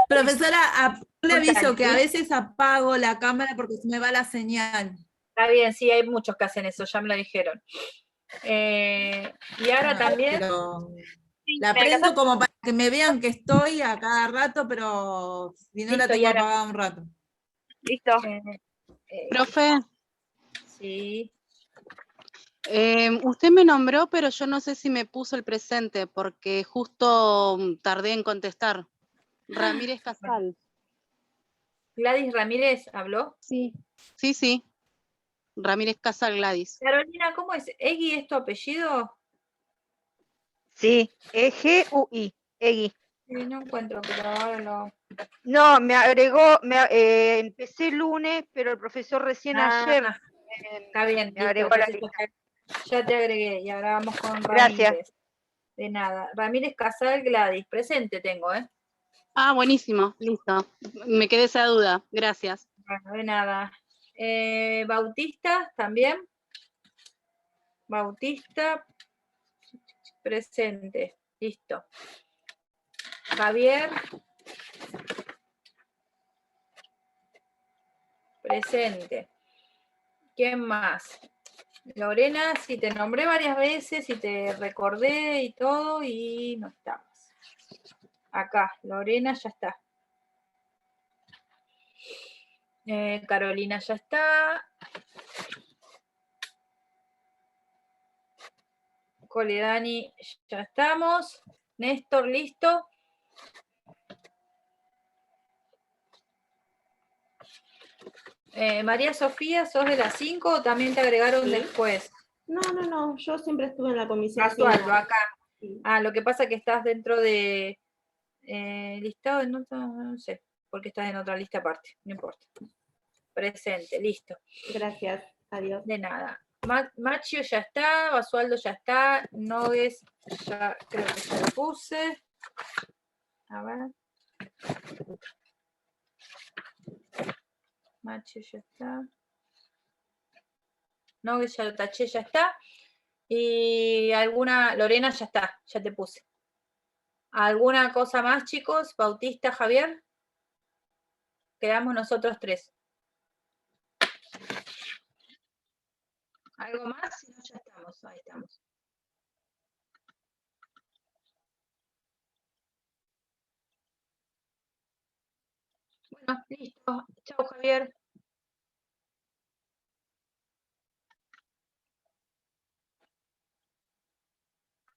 Speaker 26: Profesora, le aviso que a
Speaker 1: ¿sí?
Speaker 26: veces apago la cámara porque se me va la señal.
Speaker 1: Está bien, sí, hay muchos que hacen eso, ya me lo dijeron. Y ahora también.
Speaker 26: Pero
Speaker 1: Sí,
Speaker 26: la
Speaker 1: me
Speaker 26: prendo
Speaker 1: alcanzás-
Speaker 26: como para que me vean que estoy a cada rato, pero si no la
Speaker 1: Listo,
Speaker 26: tengo
Speaker 1: Yara.
Speaker 26: apagada un rato.
Speaker 27: Listo.
Speaker 7: Profe,
Speaker 1: Sí.
Speaker 7: usted me nombró, pero yo no sé si me puso el presente, porque justo tardé en contestar. Ramírez Casal.
Speaker 1: Gladys Ramírez habló.
Speaker 7: Sí. Sí, sí.
Speaker 3: Ramírez Casal Gladys.
Speaker 1: Carolina, ¿cómo es? ¿Egui es tu apellido?
Speaker 23: Sí, EGUI, Egui.
Speaker 1: Sí, no encuentro, pero ahora lo...
Speaker 23: No, me agregó, empecé el lunes, pero el profesor recién ayer
Speaker 1: Está bien,
Speaker 23: me
Speaker 1: listo,
Speaker 23: agregó a la
Speaker 1: entonces
Speaker 23: lista.
Speaker 1: ya te agregué y ahora vamos con
Speaker 23: Gracias.
Speaker 1: Ramírez. De nada. Ramírez Casal Gladys, presente tengo, ¿eh?
Speaker 3: Ah, buenísimo, listo. Me quedé esa duda, gracias.
Speaker 1: Bueno, de nada. Bautista, también. Bautista, presente. Listo. Javier. Presente. ¿Quién más? Lorena, sí, te nombré varias veces y te recordé y todo y no estabas. Acá, Lorena ya está. Carolina ya está. Coledani ya estamos. Néstor, listo. María Sofía, ¿sos de las 5 o también te agregaron
Speaker 27: Sí.
Speaker 1: después?
Speaker 27: No, yo siempre estuve en la comisión.
Speaker 1: Casual,
Speaker 27: 5.
Speaker 1: acá. Ah, lo que pasa es que estás dentro de listado de notas, no sé, porque estás en otra lista aparte, no importa. Presente, listo.
Speaker 27: Gracias, adiós.
Speaker 1: De nada. Machio ya está, Basualdo ya está, Nogues ya creo que ya lo puse. A ver. Machio ya está. Nogues ya lo taché, ya está. Y alguna, Lorena ya está, ya te puse. ¿Alguna cosa más, chicos? Bautista, Javier. Quedamos nosotros 3. ¿Algo más? Si no, ya estamos. Ahí estamos. Bueno, listo. Chao, Javier.